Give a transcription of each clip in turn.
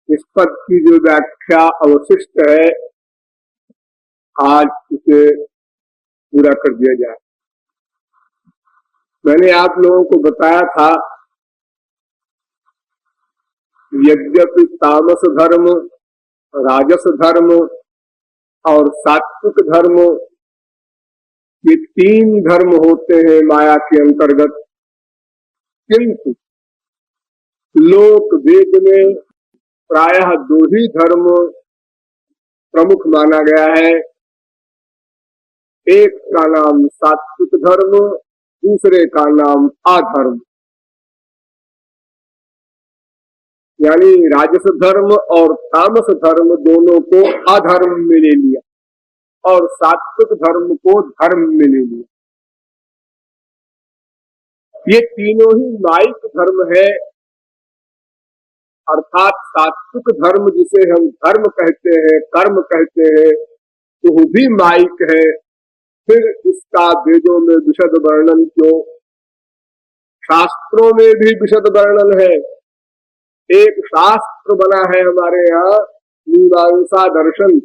इस पद की जो व्याख्या अवशिष्ट है आज उसे पूरा कर दिया जाए। मैंने आप लोगों को बताया था यद्यपि तामस धर्म, राजस धर्म और सात्विक धर्म ये 3 धर्म होते हैं माया के अंतर्गत, किंतु लोक वेद में प्रायः 2 ही धर्म प्रमुख माना गया है। एक का नाम सात्विक धर्म, दूसरे का नाम अधर्म, यानी राजस धर्म और तामस धर्म दोनों को अधर्म में ले लिया और सात्विक धर्म को धर्म में ले लिया। ये तीनों ही माइक धर्म है, अर्थात सात्विक धर्म जिसे हम धर्म कहते हैं, कर्म कहते हैं, तो वो भी माइक है। फिर इसका वेदों में विशद वर्णन क्यों, शास्त्रों में भी विशद वर्णन है। एक शास्त्र बना है हमारे यहाँ मीमांसा दर्शन,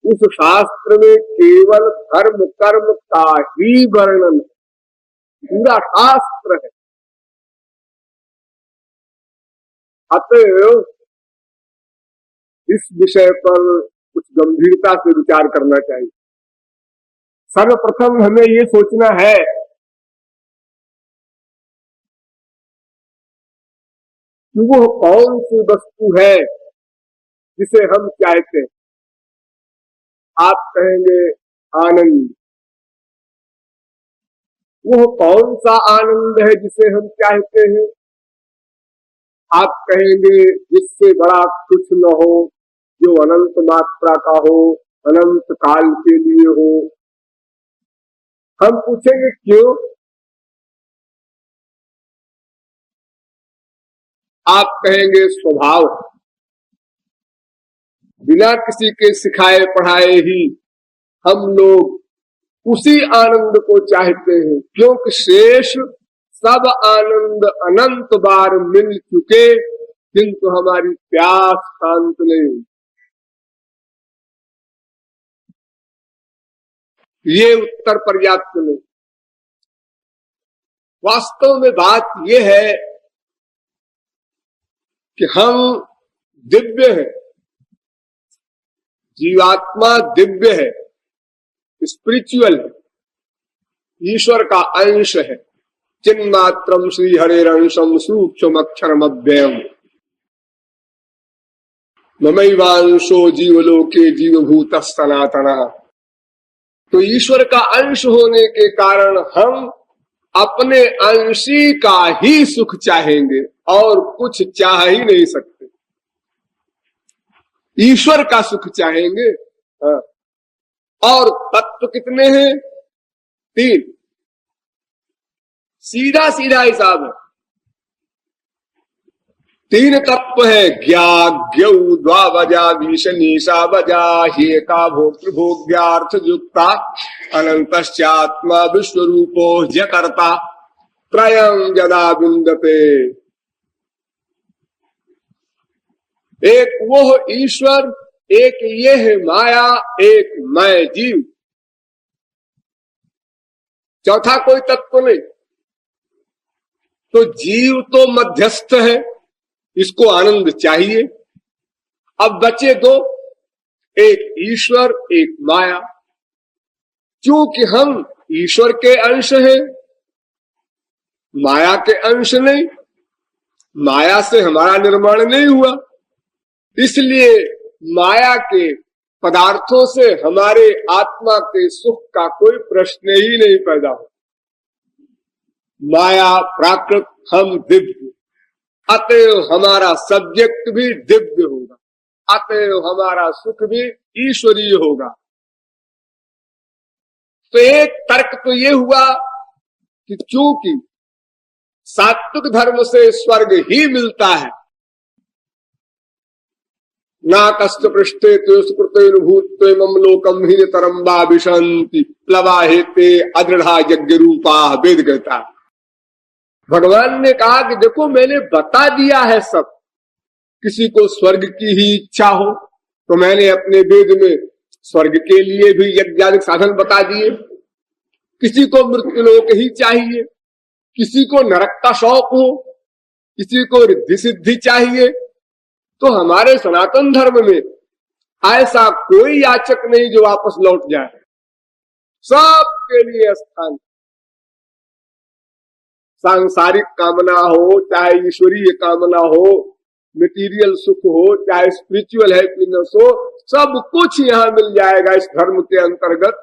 उस शास्त्र में केवल धर्म कर्म का ही वर्णन, पूरा शास्त्र है। अतएव इस विषय पर कुछ गंभीरता से विचार करना चाहिए। सर्वप्रथम हमें ये सोचना है कि वो कौन सी वस्तु है जिसे हम चाहते हैं। आप कहेंगे आनंद, वो कौन सा आनंद है जिसे हम चाहते हैं। आप कहेंगे जिससे बड़ा कुछ न हो, जो अनंत मात्रा का हो, अनंत काल के लिए हो। हम पूछेंगे क्यों? आप कहेंगे स्वभाव, बिना किसी के सिखाए पढ़ाए ही हम लोग उसी आनंद को चाहते हैं, क्योंकि शेष सब आनंद अनंत बार मिल चुके किंतु हमारी प्यास शांत नहीं हुई। ये उत्तर पर्याप्त नहीं। वास्तव में बात यह है कि हम दिव्य हैं, जीवात्मा दिव्य है, स्पिरिचुअल है, ईश्वर का अंश है। चिन्मात्रम श्री हरेरंशम सूक्ष्म अक्षरम अव्ययम ममैवांशो जीवलोके जीवभूत सनातना। तो ईश्वर का अंश होने के कारण हम अपने अंशी का ही सुख चाहेंगे और कुछ चाह ही नहीं सकते। ईश्वर का सुख चाहेंगे। और तत्व कितने हैं? 3। सीधा सीधा हिसाब है। 3 तत्व है, ज्ञा ज्ञ द्वावजा भीषणीशा बजा हेका भोक्तृभोग्यार्थ युक्ता अनंतश्चात्मा विश्वरूपो जकर्ता त्रयं यदा विन्दते। एक वो ईश्वर, एक ये है माया, एक मैं जीव, चौथा कोई तत्व नहीं। तो जीव तो मध्यस्थ है, इसको आनंद चाहिए। अब बचे 2, एक ईश्वर एक माया। क्योंकि हम ईश्वर के अंश हैं, माया के अंश नहीं, माया से हमारा निर्माण नहीं हुआ, इसलिए माया के पदार्थों से हमारे आत्मा के सुख का कोई प्रश्न ही नहीं पैदा हो। माया प्राकृत, हम दिव्य, अतएव हमारा सब्जेक्ट भी दिव्य होगा, अतएव हमारा सुख भी ईश्वरीय होगा। तो एक तर्क तो ये हुआ कि चूंकि सात्विक धर्म से स्वर्ग ही मिलता है, ना कष्ट पृष्ठे भूत लोकम ही तरम्बा विशंति प्लवाहेते अदृढ़ा यज्ञ रूपा। वेद कहता, भगवान ने कहा कि देखो मैंने बता दिया है सब। किसी को स्वर्ग की ही इच्छा हो तो मैंने अपने वेद में स्वर्ग के लिए भी यज्ञादिक साधन बता दिए। किसी को मृत्युलोक ही चाहिए, किसी को नरक का शौक हो, किसी को रिद्धि सिद्धि चाहिए। तो हमारे सनातन धर्म में ऐसा कोई याचक नहीं जो वापस लौट जाए, सबके लिए स्थान। सांसारिक कामना हो चाहे ईश्वरीय कामना हो, मटेरियल सुख हो चाहे स्पिरिचुअल हैप्पीनेस हो, सब कुछ यहाँ मिल जाएगा इस धर्म के अंतर्गत।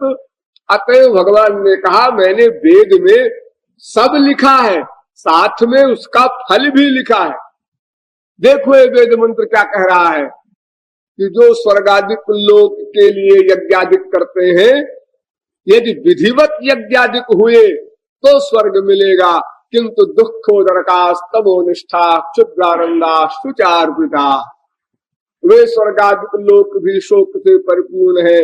अतएव भगवान ने कहा मैंने वेद में सब लिखा है, साथ में उसका फल भी लिखा है। देखो ये वेद मंत्र क्या कह रहा है कि जो स्वर्गादिक लोक के लिए यज्ञादिक करते हैं, यदि विधिवत यज्ञादिक हुए तो स्वर्ग मिलेगा, किंतु दुखोदरकास्तमो निष्ठा क्षुद्रानंदा शुचार्पिता। वे स्वर्गादिक लोक भी शोक से परिपूर्ण है,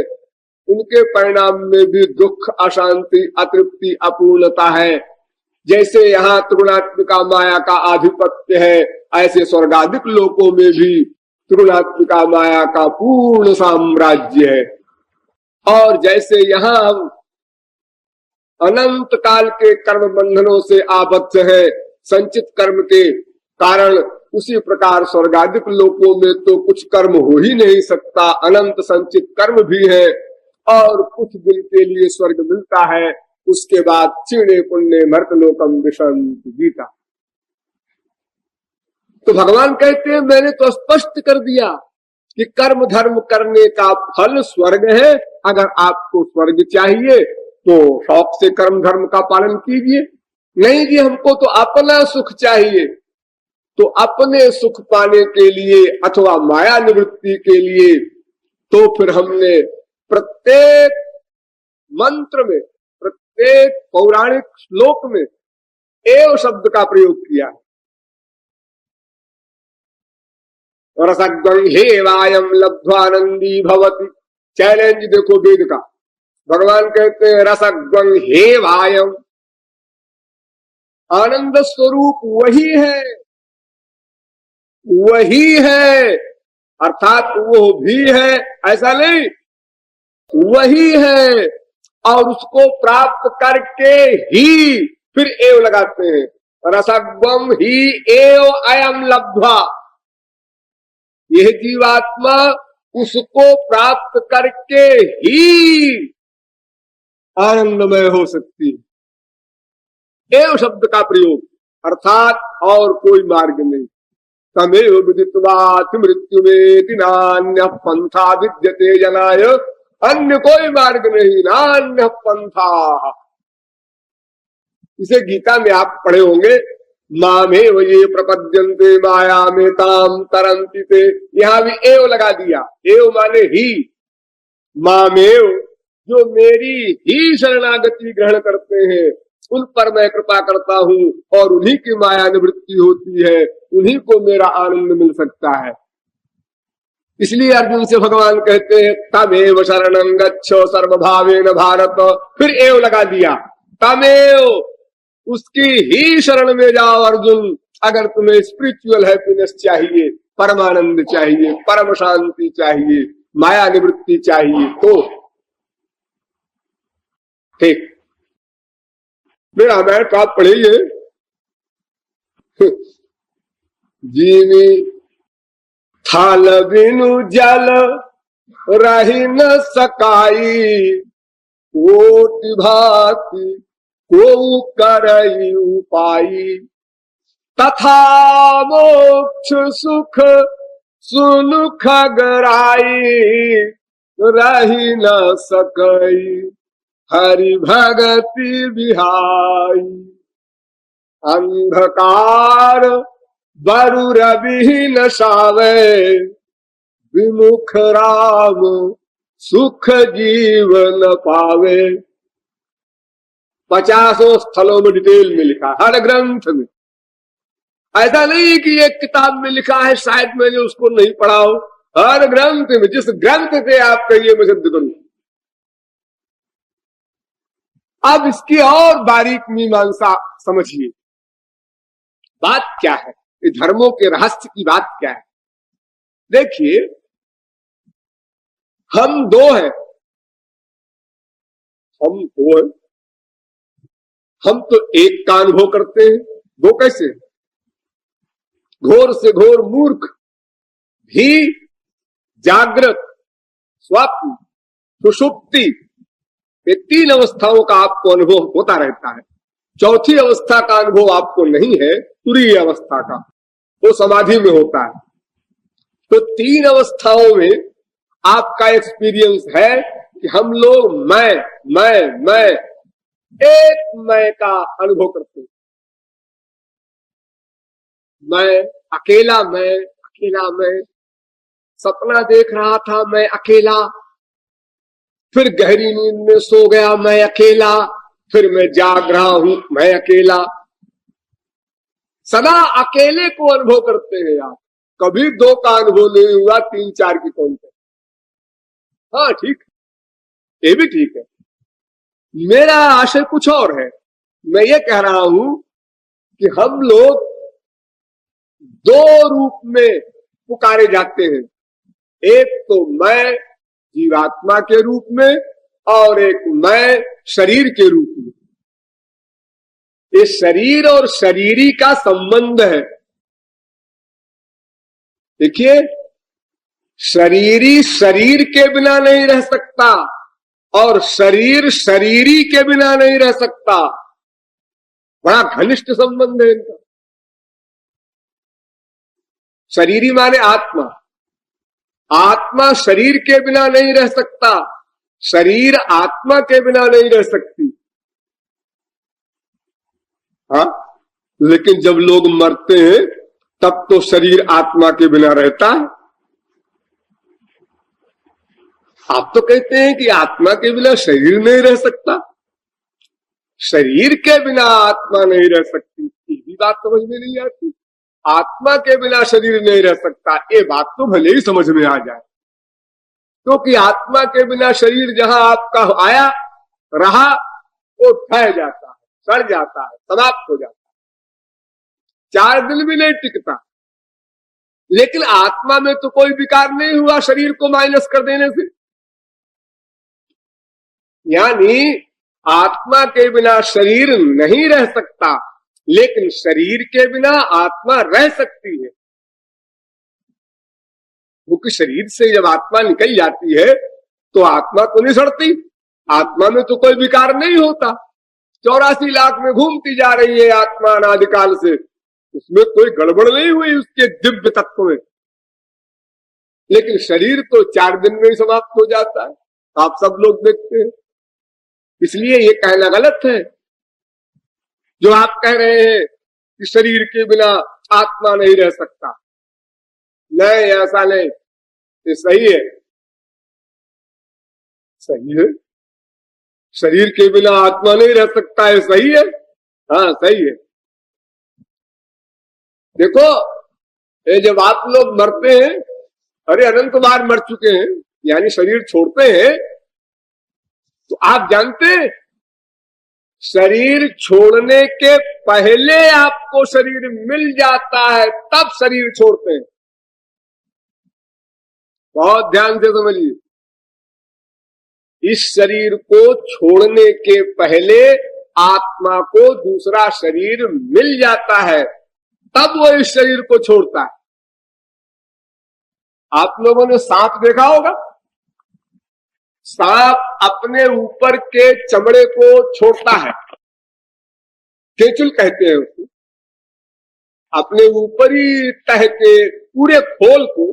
उनके परिणाम में भी दुख, अशांति, अतृप्ति, अपूर्णता है। जैसे यहाँ त्रिगुणात्मिका माया का आधिपत्य है, ऐसे स्वर्गादिक लोकों में भी त्रिगुणात्मिका माया का पूर्ण साम्राज्य है। और जैसे यहाँ हम अनंत काल के कर्म बंधनों से आबद्ध है संचित कर्म के कारण, उसी प्रकार स्वर्गादिक लोकों में तो कुछ कर्म हो ही नहीं सकता, अनंत संचित कर्म भी है और कुछ दिन के लिए स्वर्ग मिलता है, उसके बाद क्षीणे पुण्य मर्तलोकम विशंति। गीता। तो भगवान कहते हैं मैंने तो स्पष्ट कर दिया कि कर्म धर्म करने का फल स्वर्ग है। अगर आपको स्वर्ग चाहिए तो शौक से कर्म धर्म का पालन कीजिए। नहीं जी हमको तो अपना सुख चाहिए, तो अपने सुख पाने के लिए अथवा माया निवृत्ति के लिए तो फिर हमने प्रत्येक मंत्र में, प्रत्येक पौराणिक श्लोक में एव शब्द का प्रयोग किया। रसग्वं हेवायम लब्ध्वानंदी भवति। चैलेंज देखो वेद का, भगवान कहते हैं रसग्वं हेवायम, आनंद स्वरूप वही है, वही है, अर्थात वो भी है ऐसा नहीं, वही है। और उसको प्राप्त करके ही फिर एव लगाते हैं, रसग्वम ही एव अयम लब्ध्वा। यह जीवात्मा उसको प्राप्त करके ही आनंदमय हो सकती है। एव शब्द का प्रयोग, अर्थात और कोई मार्ग नहीं। तमेव विदित्वात् मृत्युमेति नान्यः पंथा विद्यते जनाय, अन्य कोई मार्ग नहीं, नान्यः पंथा। इसे गीता में आप पढ़े होंगे, मामेव ये प्रपद्यन्ते माया में ताम तरन्ति ते। यहां भी एव लगा दिया, एव माने ही। मामेव, जो मेरी ही शरणागति ग्रहण करते हैं उन पर मैं कृपा करता हूं और उन्हीं की माया निवृत्ति होती है, उन्हीं को मेरा आनंद मिल सकता है। इसलिए अर्जुन से भगवान कहते हैं तमेव शरणं गच्छ सर्वभावेन भारत। फिर एव लगा दिया, तमेव, उसकी ही शरण में जाओ अर्जुन। अगर तुम्हें स्पिरिचुअल हैप्पीनेस चाहिए, परमानंद चाहिए, परम शांति चाहिए, माया निवृत्ति चाहिए तो ठीक। मेरा मैं तो आप पढ़िए, जीनी थाल बिनु जल रही न सकाई, कोटि भांति को करई उपाई। तथा मोक्ष सुख सुनु खगराई, रही न सकई हरि भगति बिहाई। अंधकार बरु रवि न सावे, विमुख राम सुख जीवन पावे। 50 स्थलों में डिटेल में लिखा, हर ग्रंथ में। ऐसा नहीं कि एक किताब में लिखा है शायद मैंने उसको नहीं पढ़ा हो, हर ग्रंथ में। जिस ग्रंथ से आप कहिए मैं सिद्ध करूं। अब इसकी और बारीक मीमांसा समझिए, बात क्या है, ये धर्मों के रहस्य की बात क्या है। देखिए, हम दो हैं, हम तो एक का अनुभव करते हैं। दो कैसे? घोर से घोर मूर्ख भी जागृत, स्वप्न, सुषुप्ति, ये 3 अवस्थाओं का आपको अनुभव होता रहता है। चौथी अवस्था का अनुभव आपको नहीं है, तुरीय अवस्था का, वो समाधि में होता है। तो 3 अवस्थाओं में आपका एक्सपीरियंस है कि हम लोग मैं एक मैं का अनुभव करते हैं। मैं अकेला, मैं सपना देख रहा था, मैं अकेला, फिर गहरी नींद में सो गया, मैं अकेला, फिर मैं जाग रहा हूं, मैं अकेला। सदा अकेले को अनुभव करते हैं आप। कभी 2 का अनुभव नहीं हुआ, 3 4 की कौन है? हाँ ठीक, ये भी ठीक है। मेरा आशय कुछ और है। मैं ये कह रहा हूं कि हम लोग 2 रूप में पुकारे जाते हैं। एक तो मैं जीवात्मा के रूप में और एक मैं शरीर के रूप में। ये शरीर और शरीरी का संबंध है। देखिए, शरीरी शरीर के बिना नहीं रह सकता और शरीर शरीरी के बिना नहीं रह सकता। बड़ा घनिष्ठ संबंध है इनका। शरीरी माने आत्मा, आत्मा शरीर के बिना नहीं रह सकता, शरीर आत्मा के बिना नहीं रह सकती। हाँ, लेकिन जब लोग मरते हैं तब तो शरीर आत्मा के बिना रहता है। आप तो कहते हैं कि आत्मा के बिना शरीर नहीं रह सकता, शरीर के बिना आत्मा नहीं रह सकती। ये भी बात समझ में नहीं आती। आत्मा के बिना शरीर नहीं रह सकता, ये बात तो भले ही समझ में आ जाए, क्योंकि आत्मा के बिना शरीर जहां आपका आया रहा वो ठह जाता है, सड़ जाता है, समाप्त हो जाता है, 4 दिन भी नहीं टिकता। लेकिन आत्मा में तो कोई विकार नहीं हुआ शरीर को माइनस कर देने से। यानी आत्मा के बिना शरीर नहीं रह सकता, लेकिन शरीर के बिना आत्मा रह सकती है। क्योंकि शरीर से जब आत्मा निकल जाती है तो आत्मा तो नहीं सड़ती, आत्मा में तो कोई विकार नहीं होता। 84 लाख में घूमती जा रही है आत्मा अनादिकाल से, उसमें कोई गड़बड़ नहीं हुई उसके दिव्य तत्व में। लेकिन शरीर तो 4 दिन में ही समाप्त हो जाता है, आप सब लोग देखते हैं। इसलिए ये कहना गलत है जो आप कह रहे हैं कि शरीर के बिना आत्मा नहीं रह सकता। नहीं, ऐसा नहीं, ये सही है, सही है। शरीर के बिना आत्मा नहीं रह सकता है, सही है, हाँ सही है। देखो ये जब आप लोग मरते हैं, अरे अनंत बार मर चुके हैं, यानी शरीर छोड़ते हैं, तो आप जानते हैं शरीर छोड़ने के पहले आपको शरीर मिल जाता है, तब शरीर छोड़ते हैं। बहुत ध्यान से समझिए, इस शरीर को छोड़ने के पहले आत्मा को दूसरा शरीर मिल जाता है, तब वो इस शरीर को छोड़ता है। आप लोगों ने सांप देखा होगा, सांप अपने ऊपर के चमड़े को छोड़ता है, केचुल कहते हैं उसको। अपने ऊपरी तह के पूरे खोल को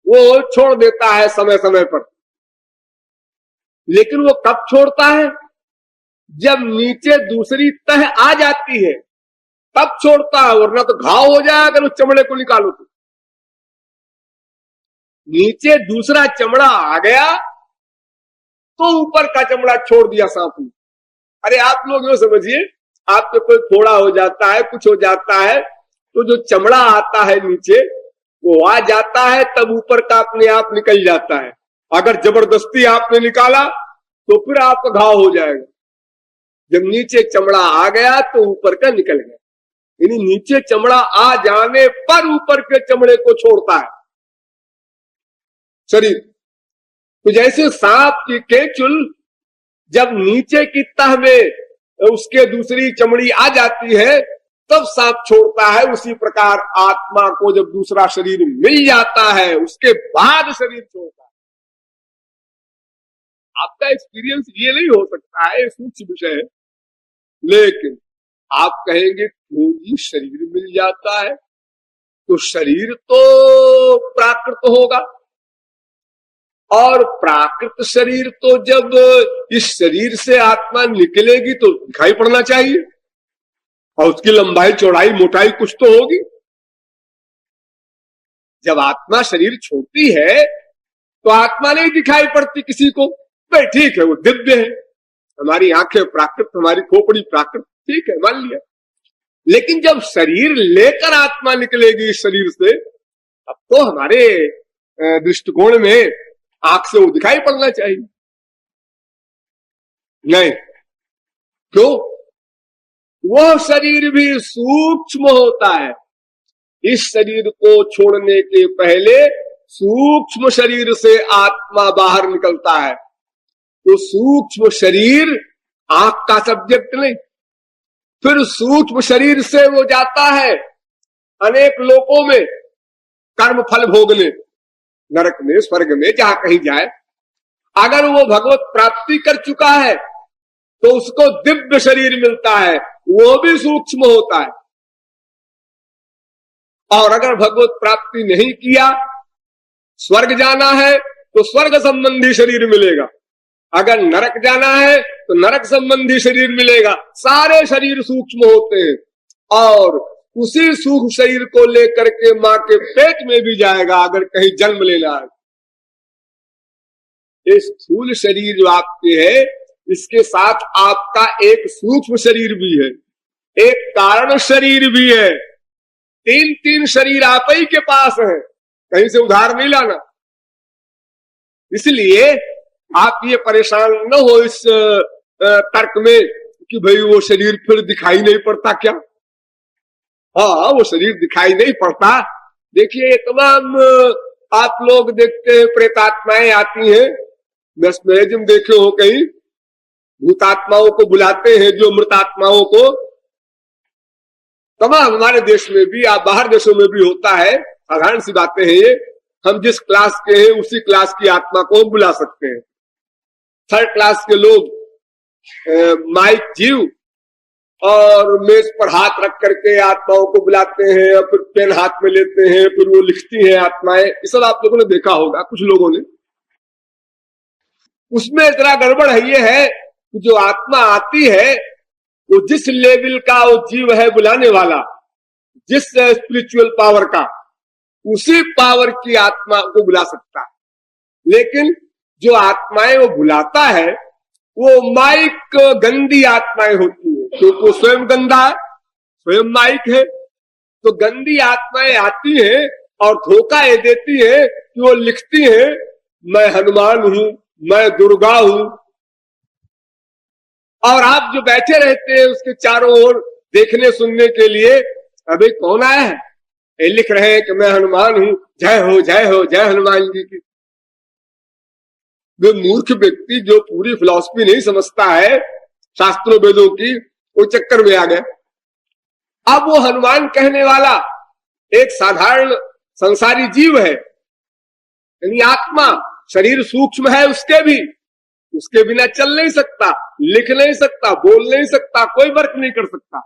वो छोड़ देता है समय समय पर। लेकिन वो कब छोड़ता है? जब नीचे दूसरी तह आ जाती है तब छोड़ता है, वरना तो घाव हो जाए अगर उस चमड़े को निकालो तो। नीचे दूसरा चमड़ा आ गया तो ऊपर का चमड़ा छोड़ दिया सांप ने। अरे आप लोग यो समझिए, आपको कोई फोड़ा हो जाता है, कुछ हो जाता है, तो जो चमड़ा आता है नीचे वो आ जाता है, तब ऊपर का अपने आप निकल जाता है। अगर जबरदस्ती आपने निकाला तो फिर आपका घाव हो जाएगा। जब नीचे चमड़ा आ गया तो ऊपर का निकल गया, यानी नीचे चमड़ा आ जाने पर ऊपर के चमड़े को छोड़ता है शरीर। तो जैसे सांप की केचुल जब नीचे की तह में उसके दूसरी चमड़ी आ जाती है तब सांप छोड़ता है, उसी प्रकार आत्मा को जब दूसरा शरीर मिल जाता है उसके बाद शरीर छोड़ता है। आपका एक्सपीरियंस ये नहीं हो सकता है, सूक्ष्म विषय है। लेकिन आप कहेंगे क्यों जी शरीर मिल जाता है, तो शरीर तो प्राकृत होगा, और प्राकृत शरीर तो जब इस शरीर से आत्मा निकलेगी तो दिखाई पड़ना चाहिए, और उसकी लंबाई चौड़ाई मोटाई कुछ तो होगी। जब आत्मा शरीर छोड़ती है तो आत्मा नहीं दिखाई पड़ती किसी को। भाई ठीक है, वो दिव्य है, हमारी आंखें प्राकृत, हमारी खोपड़ी प्राकृत, ठीक है मान लिया। लेकिन जब शरीर लेकर आत्मा निकलेगी इस शरीर से, अब तो हमारे दृष्टिकोण में आंख से वो दिखाई पड़ना चाहिए। नहीं, क्यों? वह शरीर भी सूक्ष्म होता है। इस शरीर को छोड़ने के पहले सूक्ष्म शरीर से आत्मा बाहर निकलता है। तो सूक्ष्म शरीर आंख का सब्जेक्ट नहीं। फिर सूक्ष्म शरीर से वो जाता है अनेक लोकों में कर्म फल भोगने, नरक में, स्वर्ग में, जहां कहीं जाए। अगर वो भगवत प्राप्ति कर चुका है तो उसको दिव्य शरीर मिलता है, वो भी सूक्ष्म होता है। और अगर भगवत प्राप्ति नहीं किया, स्वर्ग जाना है तो स्वर्ग संबंधी शरीर मिलेगा, अगर नरक जाना है तो नरक संबंधी शरीर मिलेगा। सारे शरीर सूक्ष्म होते हैं, और उसी सूक्ष्म शरीर को लेकर के मां के पेट में भी जाएगा अगर कहीं जन्म लेना है। इस स्थूल शरीर जो आपके है, इसके साथ आपका एक सूक्ष्म शरीर भी है, एक कारण शरीर भी है। 3 शरीर आप ही के पास है, कहीं से उधार नहीं लाना। इसलिए आप ये परेशान न हो इस तर्क में कि भाई वो शरीर फिर दिखाई नहीं पड़ता क्या। हाँ, वो शरीर दिखाई नहीं पड़ता, देखिए तमाम आप लोग देखते हैं प्रेतात्माएं आती हैं, मैस्मरिज्म देखे हो कहीं, भूतात्माओं को बुलाते हैं जो मृतात्माओं को, तमाम हमारे देश में भी, आप बाहर देशों में भी होता है, साधारण सी बातें हैं ये। हम जिस क्लास के हैं उसी क्लास की आत्मा को बुला सकते हैं। थर्ड क्लास के लोग माइक जीव और मेज पर हाथ रख करके आत्माओं को बुलाते हैं, और फिर पेन हाथ में लेते हैं, फिर वो लिखती हैं आत्माएं, ये सब आप लोगों ने देखा होगा कुछ लोगों ने। उसमें जरा गड़बड़ है, ये है कि जो आत्मा आती है वो जिस लेवल का वो जीव है बुलाने वाला, जिस स्पिरिचुअल पावर का, उसी पावर की आत्मा को बुला सकता है। लेकिन जो आत्माएं वो बुलाता है वो माइक गंदी आत्माएं होती है, क्योंकि वो स्वयं गंदा है, स्वयं माइक है। तो गंदी आत्माएं आती हैं और धोखा ये देती है कि वो लिखती है मैं हनुमान हूं, मैं दुर्गा हूं, और आप जो बैठे रहते हैं उसके चारों ओर देखने सुनने के लिए, अभी कौन आया है, ये लिख रहे हैं कि मैं हनुमान हूं, जय हो जय हो जय हनुमान जी की। वे मूर्ख व्यक्ति जो पूरी फिलॉसफी नहीं समझता है शास्त्रों वेदों की, वो चक्कर में आ गया। अब वो हनुमान कहने वाला एक साधारण संसारी जीव है, यानी आत्मा, शरीर सूक्ष्म है उसके भी, उसके बिना चल नहीं सकता, लिख नहीं सकता, बोल नहीं सकता, कोई वर्क नहीं कर सकता।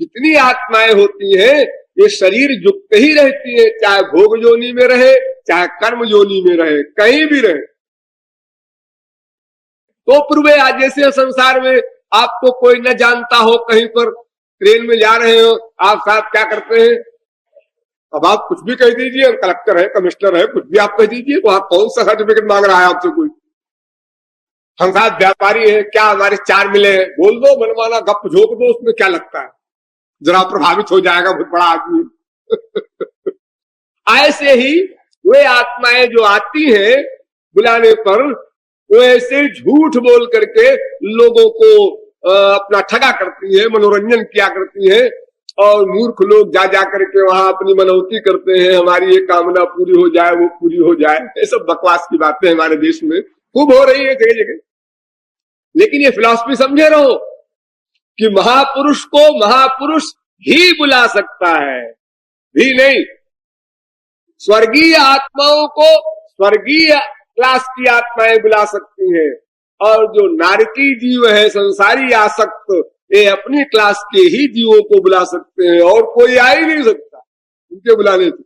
जितनी आत्माएं होती हैं ये शरीर युक्त ही रहती है, चाहे भोग योनि में रहे, चाहे कर्म योनि में रहे, कहीं भी रहे। तो पूर्वे आज जैसे संसार में आपको कोई न जानता हो, कहीं पर ट्रेन में जा रहे हो, आप साहब क्या करते हैं, अब आप कुछ भी कह दीजिए, हम कलेक्टर है, कमिश्नर है, कुछ भी आप कह दीजिए, वहां कौन सा सर्टिफिकेट मांग रहा है आपसे कोई। हम साहब व्यापारी है, क्या हमारे 4 मिले, बोल दो, मनमाना गप झोंक दो, उसमें क्या लगता है, जरा प्रभावित हो जाएगा बहुत बड़ा आदमी। ऐसे ही वे आत्माएं जो आती हैं बुलाने पर, वो ऐसे झूठ बोल करके लोगों को अपना ठगा करती है, मनोरंजन किया करती है, और मूर्ख लोग जा जा करके वहां अपनी मनौती करते हैं, हमारी ये कामना पूरी हो जाए, वो पूरी हो जाए। ये सब बकवास की बातें हमारे देश में खूब हो रही है जगह जगह। लेकिन ये फिलॉसफी समझे रहो कि महापुरुष को महापुरुष ही बुला सकता है, भी नहीं। स्वर्गीय आत्माओं को स्वर्गीय क्लास की आत्माएं बुला सकती हैं, और जो नारकी जीव है, संसारी आसक्त, ये अपनी क्लास के ही जीवों को बुला सकते हैं, और कोई आ ही नहीं सकता उनके बुलाने से।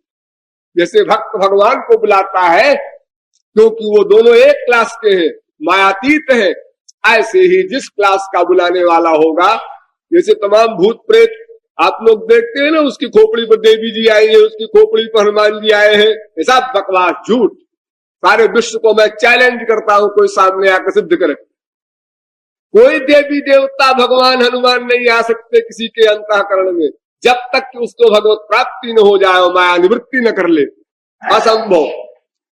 जैसे भक्त भगवान को बुलाता है क्योंकि वो दोनों एक क्लास के हैं, मायातीत हैं, ऐसे ही जिस क्लास का बुलाने वाला होगा, जैसे तमाम भूत प्रेत आप लोग देखते हैं ना, उसकी खोपड़ी पर देवी जी आई है, उसकी खोपड़ी पर हनुमान जी आए हैं, ऐसा बकवास झूठ। सारे विश्व को मैं चैलेंज करता हूं, कोई सामने आकर सिद्ध करे। कोई देवी देवता भगवान हनुमान नहीं आ सकते किसी के अंतःकरण में, जब तक कि उसको भगवत प्राप्ति न हो जाए, माया निवृत्ति न कर ले, असंभव।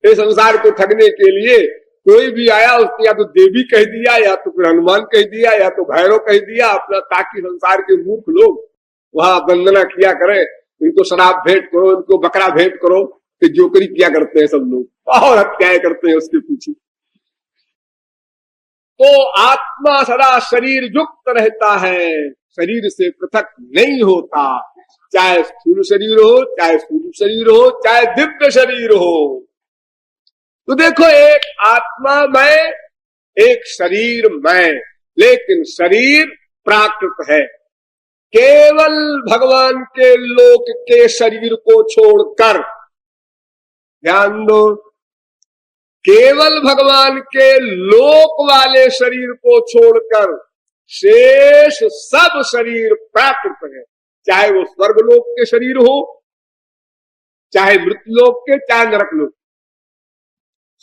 इस संसार को ठगने के लिए कोई भी आया, उसने या तो देवी कह दिया, या तो फिर हनुमान कह दिया, या तो भैरव कह दिया अपना, ताकि संसार के मूर्ख लोग वहां वंदना किया करें, इनको शराब भेंट करो, इनको बकरा भेंट करो, फिर जोकरी किया करते हैं सब लोग, और हत्याएं करते हैं उसके पीछे। तो आत्मा सदा शरीर युक्त रहता है, शरीर से पृथक नहीं होता, चाहे स्थूल शरीर हो, चाहे सूक्ष्म शरीर हो, चाहे दिव्य शरीर हो। तो देखो, एक आत्मा मैं, एक शरीर मैं, लेकिन शरीर प्राकृत है। केवल भगवान के लोक के शरीर को छोड़कर, ध्यान दो, केवल भगवान के लोक वाले शरीर को छोड़कर शेष सब शरीर प्राकृत है। चाहे वो स्वर्गलोक के शरीर हो, चाहे मृत्युलोक के, चाहे नरकलोक।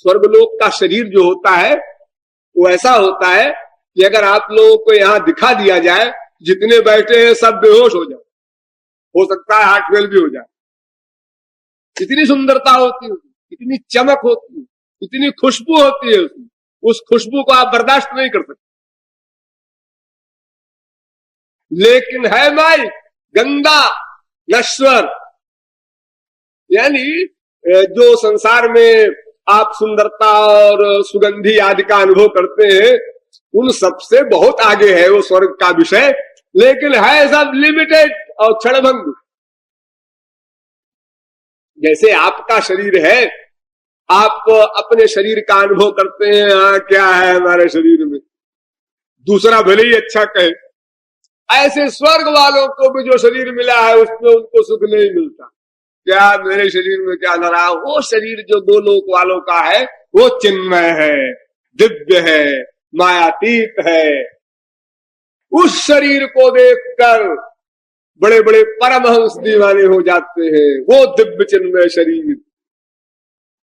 स्वर्गलोक का शरीर जो होता है वो ऐसा होता है कि अगर आप लोगों को यहां दिखा दिया जाए, जितने बैठे हैं सब बेहोश हो जाए, हो सकता है हार्ट फेल भी हो जाए। इतनी सुंदरता होती है, इतनी चमक होती है, इतनी खुशबू होती है उसमें, उस खुशबू को आप बर्दाश्त नहीं कर सकते। लेकिन है माई गंदा, नश्वर, यानी जो संसार में आप सुंदरता और सुगंधी आदि का अनुभव करते हैं उन सबसे बहुत आगे है वो स्वर्ग का विषय, लेकिन है सब लिमिटेड और क्षणभंग। जैसे आपका शरीर है, आप अपने शरीर का अनुभव करते हैं, हाँ क्या है हमारे शरीर में, दूसरा भले ही अच्छा कहे, ऐसे स्वर्ग वालों को भी जो शरीर मिला है उसमें उनको सुख नहीं मिलता। क्या मेरे शरीर में क्या धरा, वो शरीर जो दो लोक वालों का है वो चिन्मय है, दिव्य है, मायातीत है। उस शरीर को देखकर बड़े बड़े परमहंस दीवाने हो जाते हैं, वो दिव्य चिन्मय शरीर।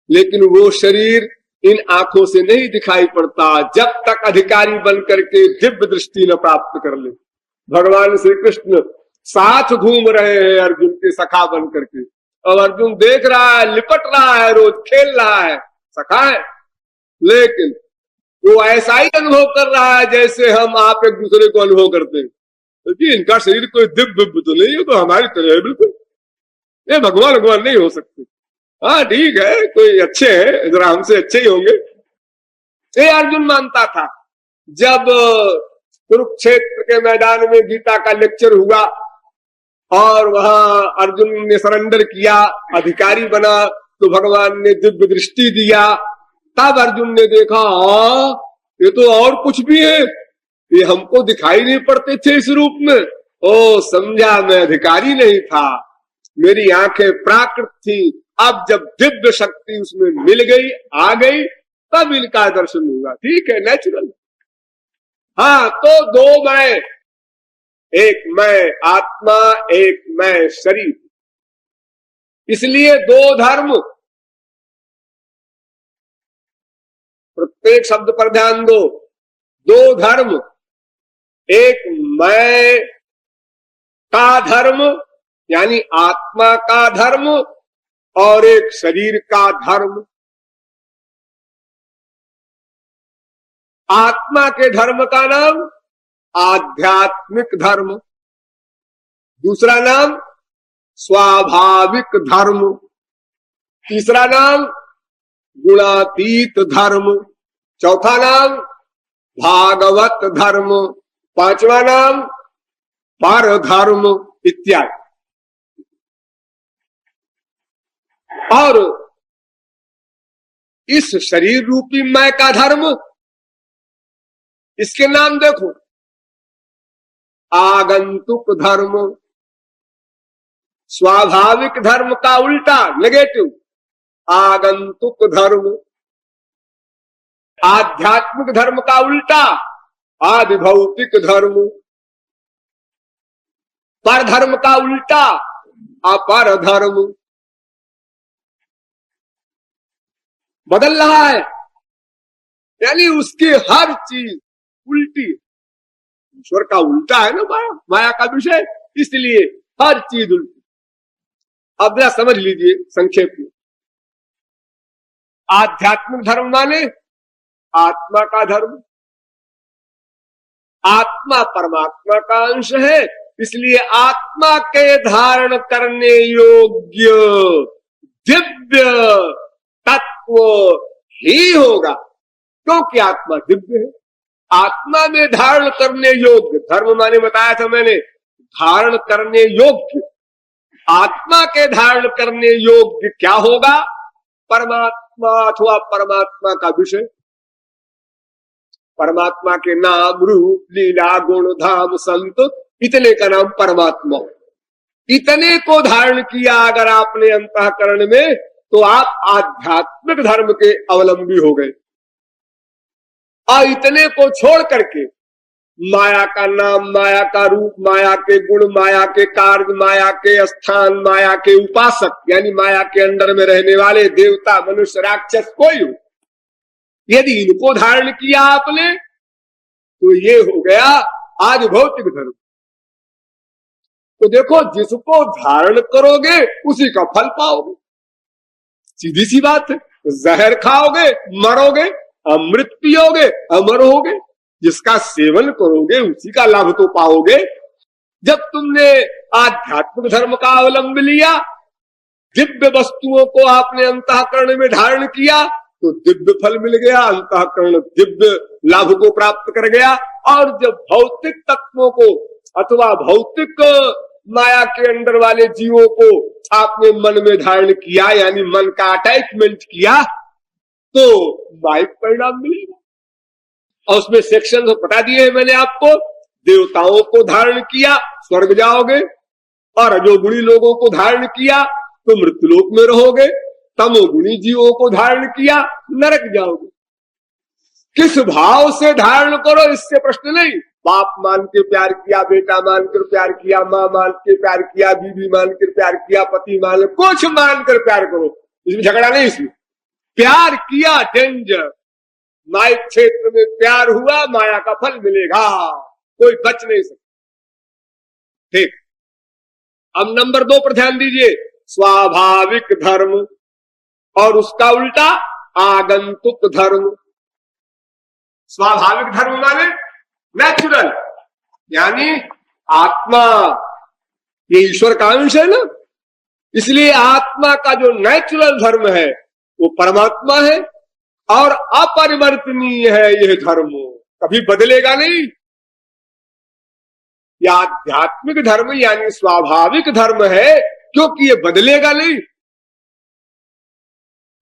लेकिन वो शरीर इन आंखों से नहीं दिखाई पड़ता जब तक अधिकारी बन करके दिव्य दृष्टि न प्राप्त कर ले। भगवान श्री कृष्ण साथ घूम रहे हैं अर्जुन के सखा बन करके, अब अर्जुन देख रहा है, लिपट रहा है, रोज खेल रहा है, सखा है, लेकिन वो ऐसा ही अनुभव कर रहा है जैसे हम आप एक दूसरे को अनुभव करते हैं। क्योंकि इनका शरीर कोई दिव्य तो नहीं है, तो हमारी तरह है बिल्कुल, ये भगवान नहीं हो सकते। हाँ ठीक है, कोई अच्छे हैं, जरा हमसे अच्छे ही होंगे, ये अर्जुन मानता था। जब कुरुक्षेत्र के मैदान में गीता का लेक्चर हुआ और वहां अर्जुन ने सरेंडर किया, अधिकारी बना, तो भगवान ने दिव्य दृष्टि दिया। तब अर्जुन ने देखा ये तो और कुछ भी है, ये हमको दिखाई नहीं पड़ते थे इस रूप में। ओ समझा मैं अधिकारी नहीं था, मेरी आंखें प्राकृत थी, अब जब दिव्य शक्ति उसमें मिल गई, आ गई, तब इनका दर्शन हुआ। ठीक है, नेचुरल। हाँ, तो दो मैं, एक मैं आत्मा, एक मैं शरीर, इसलिए दो धर्म। प्रत्येक शब्द पर ध्यान दो, दो धर्म, एक मैं का धर्म यानी आत्मा का धर्म और एक शरीर का धर्म। आत्मा के धर्म का नाम आध्यात्मिक धर्म, दूसरा नाम स्वाभाविक धर्म, तीसरा नाम गुणातीत धर्म, चौथा नाम भागवत धर्म, पांचवा नाम पर धर्म इत्यादि। और इस शरीर रूपी मैं का धर्म, इसके नाम देखो, आगंतुक धर्म। स्वाभाविक धर्म का उल्टा नेगेटिव, आगंतुक धर्म। आध्यात्मिक धर्म का उल्टा आदिभौतिक धर्म। पर धर्म का उल्टा अपर धर्म। बदल रहा है, यानी उसकी हर चीज उल्टी। ईश्वर का उल्टा है ना माया, माया का विषय, इसलिए हर चीज उल्टी। अब जरा समझ लीजिए संक्षेप में। आध्यात्मिक धर्म माने आत्मा का धर्म। आत्मा परमात्मा का अंश है, इसलिए आत्मा के धारण करने योग्य दिव्य तत्व ही होगा, क्योंकि आत्मा दिव्य है। आत्मा में धारण करने योग्य, धर्म माने बताया था मैंने, धारण करने योग्य। आत्मा के धारण करने योग्य क्या होगा? परमात्मा अथवा परमात्मा का विषय। परमात्मा के नाम, रूप, लीला, गुण, धाम, संत, इतने का नाम परमात्मा। इतने को धारण किया अगर आपने अंतःकरण में, तो आप आध्यात्मिक धर्म के अवलंबी हो गए। और इतने को छोड़ करके माया का नाम, माया का रूप, माया के गुण, माया के कार्य, माया के स्थान, माया के उपासक, यानी माया के अंडर में रहने वाले देवता, मनुष्य, राक्षस, कोई हो, यदि इनको धारण किया आपने, तो ये हो गया आज भौतिक धर्म। तो देखो, जिसको धारण करोगे उसी का फल पाओगे, सीधी सी बात है। जहर खाओगे मरोगे, अमृत पियोगे अमर होगे। जिसका सेवन करोगे उसी का लाभ तो पाओगे। जब तुमने आध्यात्मिक धर्म का अवलंब लिया दिव्य वस्तुओं को आपने अंतःकरण में धारण किया तो दिव्य फल मिल गया, अंतःकरण दिव्य लाभ को प्राप्त कर गया। और जब भौतिक तत्वों को अथवा भौतिक माया के अंदर वाले जीवों को आपने मन में धारण किया, यानी मन का अटैचमेंट किया, तो माइक परिणाम मिलेगा। और उसमें सेक्शन बता दिए हैं मैंने आपको। देवताओं को धारण किया स्वर्ग जाओगे, और रजोगुणी लोगों को धारण किया तो मृत्युलोक में रहोगे, तमोगुणी जीवों को धारण किया नरक जाओगे। किस भाव से धारण करो इससे प्रश्न नहीं। बाप मान के प्यार किया, बेटा मान कर प्यार किया, माँ मान के प्यार किया, बीवी मान कर प्यार किया, पति मान, कुछ मान कर प्यार करो, इसमें झगड़ा नहीं। इसमें प्यार किया डेंजर। माइक क्षेत्र में प्यार हुआ, माया का फल मिलेगा, कोई बच नहीं सकता। ठीक, अब नंबर 2 पर ध्यान दीजिए, स्वाभाविक धर्म और उसका उल्टा आगंतुक धर्म। स्वाभाविक धर्म माने नेचुरल, यानी आत्मा, ये ईश्वर का अंश है ना, इसलिए आत्मा का जो नेचुरल धर्म है वो परमात्मा है और अपरिवर्तनीय है। यह धर्म कभी बदलेगा नहीं। यह आध्यात्मिक धर्म यानी स्वाभाविक धर्म है, क्योंकि ये बदलेगा नहीं।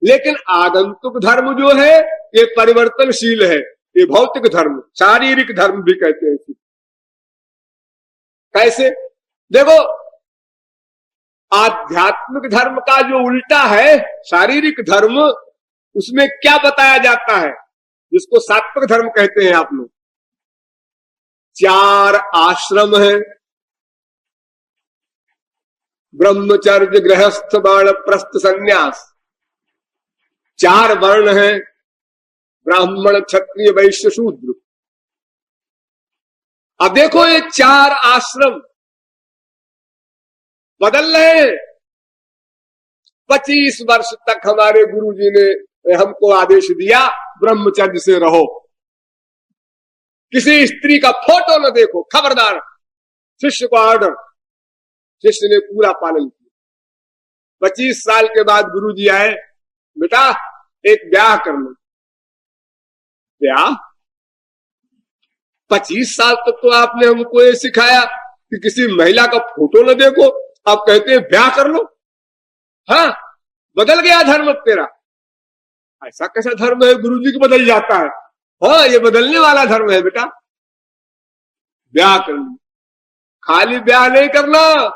लेकिन आगंतुक धर्म जो है ये परिवर्तनशील है, ये भौतिक धर्म, शारीरिक धर्म भी कहते हैं। कैसे? देखो, आध्यात्मिक धर्म का जो उल्टा है शारीरिक धर्म, उसमें क्या बताया जाता है, जिसको सात्विक धर्म कहते हैं आप लोग। 4 आश्रम है, ब्रह्मचर्य, गृहस्थ, वानप्रस्थ, संन्यास। 4 वर्ण है, ब्राह्मण, क्षत्रिय, वैश्य, शूद्र। अब देखो ये 4 आश्रम बदल रहे हैं। 25 वर्ष तक हमारे गुरुजी ने हमको आदेश दिया ब्रह्मचर्य से रहो, किसी स्त्री का फोटो न देखो, खबरदार। शिष्य को ऑर्डर, शिष्य ने पूरा पालन किया। 25 साल के बाद गुरुजी आए, बेटा एक ब्याह कर लो। ब्याह? 25 साल तक तो आपने हमको ये सिखाया कि किसी महिला का फोटो न देखो, आप कहते हैं ब्याह कर लो। हाँ, बदल गया धर्म तेरा। ऐसा कैसा धर्म है गुरुजी को बदल जाता है? हाँ, ये बदलने वाला धर्म है बेटा। ब्याह कर लो, खाली ब्याह नहीं करना,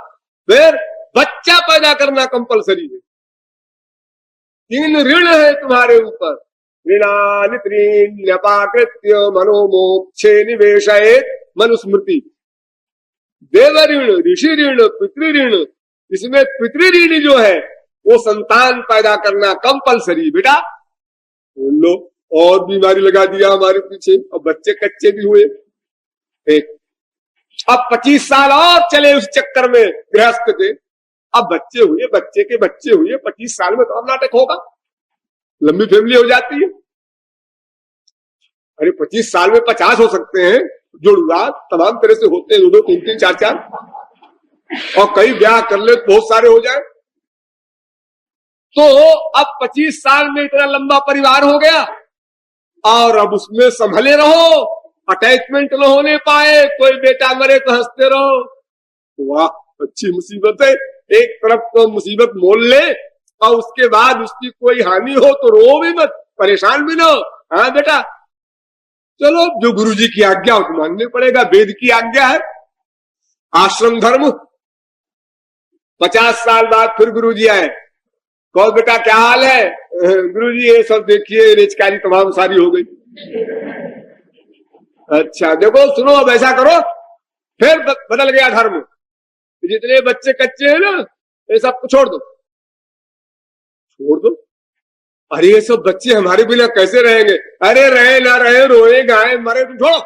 फिर बच्चा पैदा करना कंपलसरी है। 3 ऋण है तुम्हारे ऊपर। ऋणानि त्रीण्यपाकृत्य मनोमोक्षे निवेशयेत् मनुस्मृति। देव ऋण, ऋषि ऋण, पितृ ऋण। इसमें पितृ ऋण जो है वो संतान पैदा करना कंपलसरी बेटा। लो, और बीमारी लगा दिया हमारे पीछे, अब बच्चे कच्चे भी हुए। एक अब 25 साल और चले उस चक्कर में गृहस्थ के, अब बच्चे हुए, बच्चे के बच्चे हुए। 25 साल में तो अब नाटक होगा, लंबी फैमिली हो जाती है। अरे 25 साल में 50 हो सकते हैं, जुड़वा तमाम तरह से होते हैं, 2-2, 3-3, 4-4, और कई ब्याह कर ले बहुत सारे हो जाए। तो अब 25 साल में इतना लंबा परिवार हो गया, और अब उसमें संभले रहो, अटैचमेंट न होने पाए। कोई बेटा मरे तो हंसते रहो, वाह अच्छी मुसीबत है। एक तरफ तो मुसीबत मोल ले, और उसके बाद उसकी कोई हानि हो तो रो भी मत, परेशान भी ना हो। हाँ बेटा चलो, जो गुरुजी की आज्ञा हो तो मानने पड़ेगा, वेद की आज्ञा है, आश्रम धर्म। 50 साल बाद फिर गुरुजी आए, कहो बेटा क्या हाल है? गुरुजी ये सब देखिए, रेचकारी तमाम सारी हो गई। अच्छा देखो सुनो, अब ऐसा करो, फिर बदल गया धर्म। जितने बच्चे कच्चे हैं ना, ये सब छोड़ दो, छोड़ दो। अरे ये सब बच्चे हमारे बिना कैसे रहेंगे? अरे रहे ना रहे, रोए गाए मरे तो छोड़ो,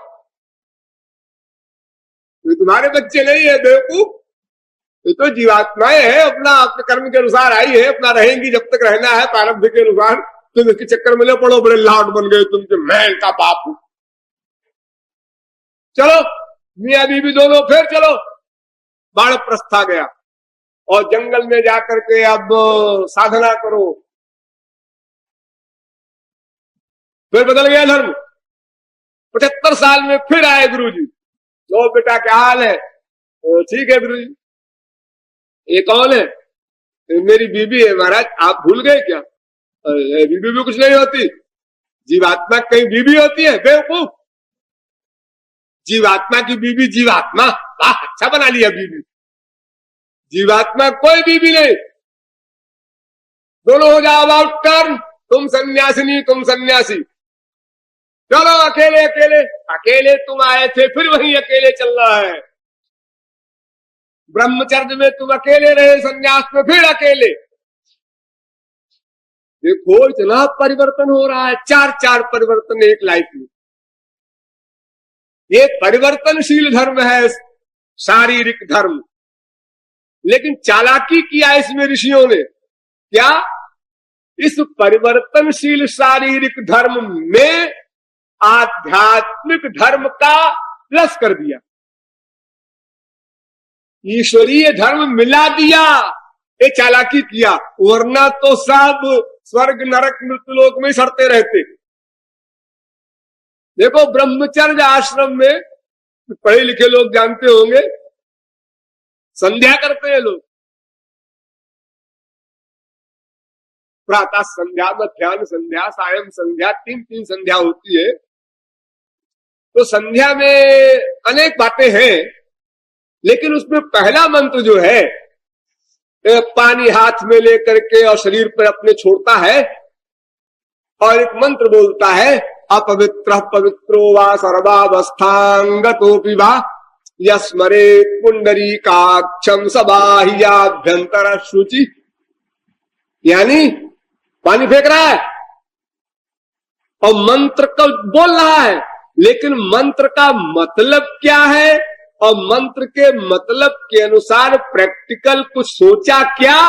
ये तुम्हारे बच्चे नहीं है बेवकूफ, ये तो जीवात्माएं हैं, अपना अपने कर्म के अनुसार आई है, अपना रहेंगी जब तक रहना है प्रारब्ध के अनुसार। तुम इसके चक्कर में ले पड़ो, बड़े लाड बन गए तुम, मैं इनका बाप हूं। चलो मियां बीबी दोनों फिर चलो, वानप्रस्थ आ गया। और जंगल में जाकर के अब साधना करो। फिर बदल गया धर्म। 75 साल में फिर आए गुरुजी। लो बेटा क्या हाल है? ठीक है गुरुजी। ये कौन है? मेरी बीबी है महाराज। आप भूल गए क्या? बीबी भी कुछ नहीं होती। जीवात्मा कहीं बीबी होती है? बेवकूफ। जीवात्मा की बीबी जीवात्मा। वाह, अच्छा बना लिया बीबी। जीवात्मा कोई बीबी नहीं। दोनों हो जाओ अबाउट टर्न। तुम सन्यासिनी, तुम सन्यासी। चलो अकेले अकेले। अकेले तुम आए थे, फिर वहीं अकेले चलना है। ब्रह्मचर्य में तुम अकेले रहे, सन्यास में फिर अकेले। देखो इतना परिवर्तन हो रहा है। 4 परिवर्तन एक लाइफ में। ये परिवर्तनशील धर्म है, शारीरिक धर्म। लेकिन चालाकी किया इसमें ऋषियों ने। क्या? इस परिवर्तनशील शारीरिक धर्म में आध्यात्मिक धर्म का प्लस कर दिया, ईश्वरीय धर्म मिला दिया। ये चालाकी किया, वरना तो सब स्वर्ग नरक मृत्युलोक में सड़ते रहते। देखो ब्रह्मचर्य आश्रम में पढ़े लिखे लोग जानते होंगे, संध्या करते हैं लोग। प्रातः संध्या, मध्याह्न संध्या, सायं संध्या, 3 संध्या होती है। तो संध्या में अनेक बातें हैं, लेकिन उसमें पहला मंत्र जो है, पानी हाथ में लेकर के और शरीर पर अपने छोड़ता है और एक मंत्र बोलता है, अपवित्र पवित्रो वा सर्वावस्थांगतोपि वा यस्मरे पुंडरीकाक्षं सबाह्याभ्यंतर शुचि। यानी पानी फेंक रहा है और मंत्र को बोल रहा है, लेकिन मंत्र का मतलब क्या है और मंत्र के मतलब के अनुसार प्रैक्टिकल कुछ सोचा क्या?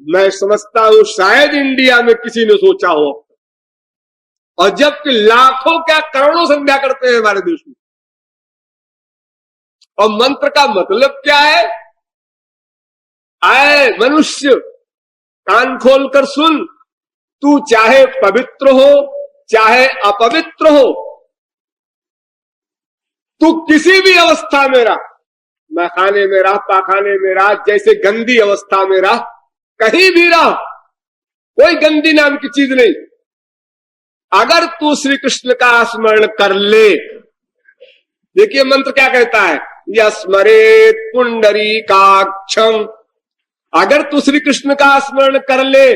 मैं समझता हूं शायद इंडिया में किसी ने सोचा हो। और जबकि लाखों क्या करोड़ों संध्या करते हैं हमारे देश में। और मंत्र का मतलब क्या है? आए मनुष्य, कान खोलकर सुन। तू चाहे पवित्र हो चाहे अपवित्र हो, तू किसी भी अवस्था में रह, मैखाने में रह, पाखाने में रह, जैसे गंदी अवस्था में रह, कहीं भी रह, कोई गंदी नाम की चीज नहीं। अगर तू श्री कृष्ण का स्मरण कर ले, देखिए मंत्र क्या कहता है, यस्मरेत पुंडरीकाक्षं। अगर तू श्री कृष्ण का स्मरण कर ले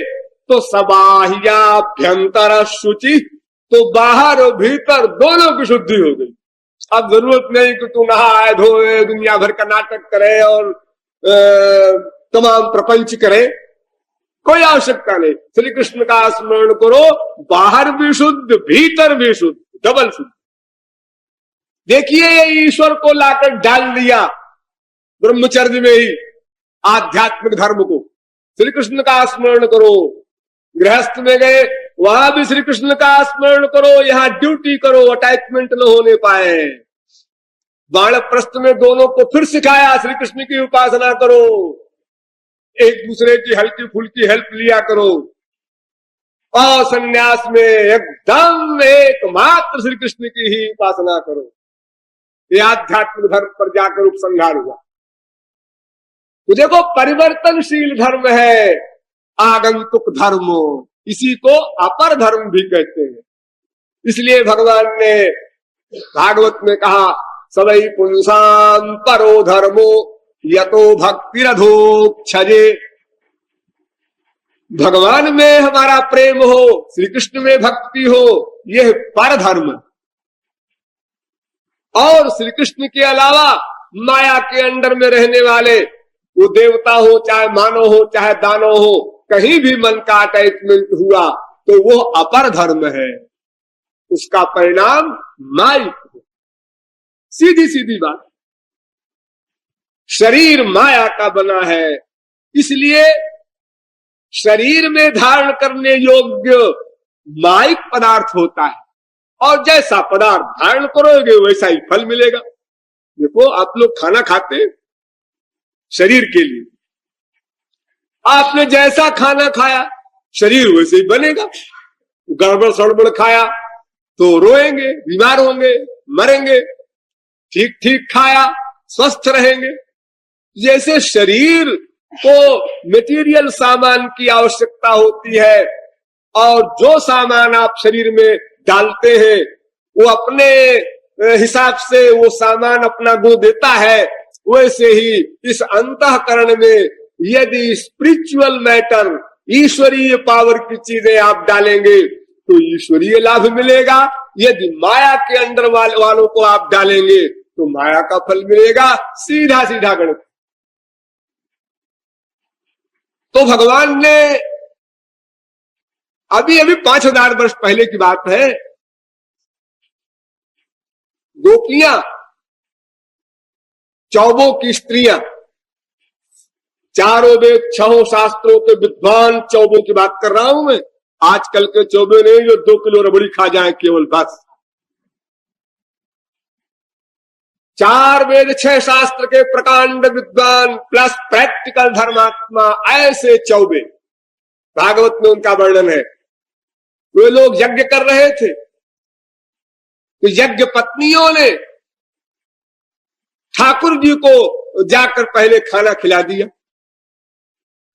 तो सबाह्याभ्यंतर शुचि, तो बाहर और भीतर दोनों की शुद्धि हो गई। अब जरूरत नहीं कि तू नहाए धोए, दुनिया भर का नाटक करे और तमाम प्रपंच करे, कोई आवश्यकता नहीं। श्री कृष्ण का स्मरण करो, बाहर भी शुद्ध भीतर भी शुद्ध, डबल शुद्ध। देखिए ये ईश्वर को लाकर डाल दिया ब्रह्मचर्य में ही, आध्यात्मिक धर्म को। श्री कृष्ण का स्मरण करो। गृहस्थ में गए, वहां भी श्री कृष्ण का स्मरण करो, यहां ड्यूटी करो, अटैचमेंट न होने पाए। वानप्रस्थ में दोनों को फिर सिखाया, श्री कृष्ण की उपासना करो, एक दूसरे की हल्की फुल्की हेल्प लिया करो। और संन्यास में एकदम एकमात्र श्री कृष्ण की ही उपासना करो। ये आध्यात्मिक धर्म पर जाकर उपसंहार हुआ। तो देखो परिवर्तनशील धर्म है आगंतुक धर्म, इसी को अपर धर्म भी कहते हैं। इसलिए भगवान ने भागवत में कहा, सवै पुंसां परो धर्मो यतो भक्तिरधोक्षजे। भगवान में हमारा प्रेम हो, श्री कृष्ण में भक्ति हो, यह पर धर्म। और श्री कृष्ण के अलावा माया के अंडर में रहने वाले, वो देवता हो चाहे मानव हो चाहे दानव हो, कहीं भी मन का अटैचमेंट हुआ तो वो अपर धर्म है, उसका परिणाम माइक हो। सीधी सीधी बात। शरीर माया का बना है, इसलिए शरीर में धारण करने योग्य माइक पदार्थ होता है, और जैसा पदार्थ धारण करोगे वैसा ही फल मिलेगा। देखो आप लोग खाना खाते शरीर के लिए, आपने जैसा खाना खाया शरीर वैसे ही बनेगा। गड़बड़ सड़बड़ खाया तो रोएंगे, बीमार होंगे, मरेंगे। ठीक ठीक खाया स्वस्थ रहेंगे। जैसे शरीर को मटेरियल सामान की आवश्यकता होती है और जो सामान आप शरीर में डालते हैं वो अपने हिसाब से वो सामान अपना गुण देता है, वैसे ही इस अंतःकरण में यदि स्पिरिचुअल मैटर ईश्वरीय पावर की चीजें आप डालेंगे तो ईश्वरीय लाभ मिलेगा। यदि माया के अंदर वालों को आप डालेंगे तो माया का फल मिलेगा। सीधा सीधा गणित। तो भगवान ने अभी 5000 वर्ष पहले की बात है, गोपियां, चौबों की स्त्रियां, चारों वेद 6 शास्त्रों के विद्वान चौबों की बात कर रहा हूं मैं। आजकल के चौबे नहीं जो 2 किलो रबड़ी खा जाए केवल, बस। 4 वेद 6 शास्त्र के प्रकांड विद्वान प्लस प्रैक्टिकल धर्मात्मा, ऐसे चौबे भागवत में उनका वर्णन है। वे लोग यज्ञ कर रहे थे तो यज्ञ पत्नियों ने ठाकुर जी को जाकर पहले खाना खिला दिया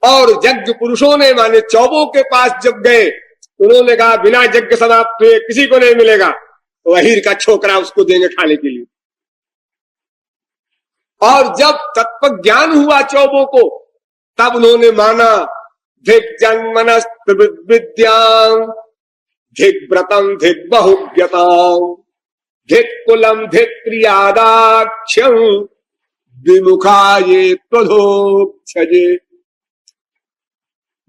और यज्ञ पुरुषों ने माने चौबों के पास जब गए उन्होंने कहा बिना यज्ञ समाप्त हुए किसी को नहीं मिलेगा, तो अहीर का छोकरा उसको देंगे खाने के लिए। और जब तत्व ज्ञान हुआ चौबों को तब उन्होंने माना धिक जन्मनस्त विद्यां धिक व्रतम धिक बहुव्यतां धिक कुलम धिक क्रियादाक्ष्यं विमुखाये त्वधोक्षजे।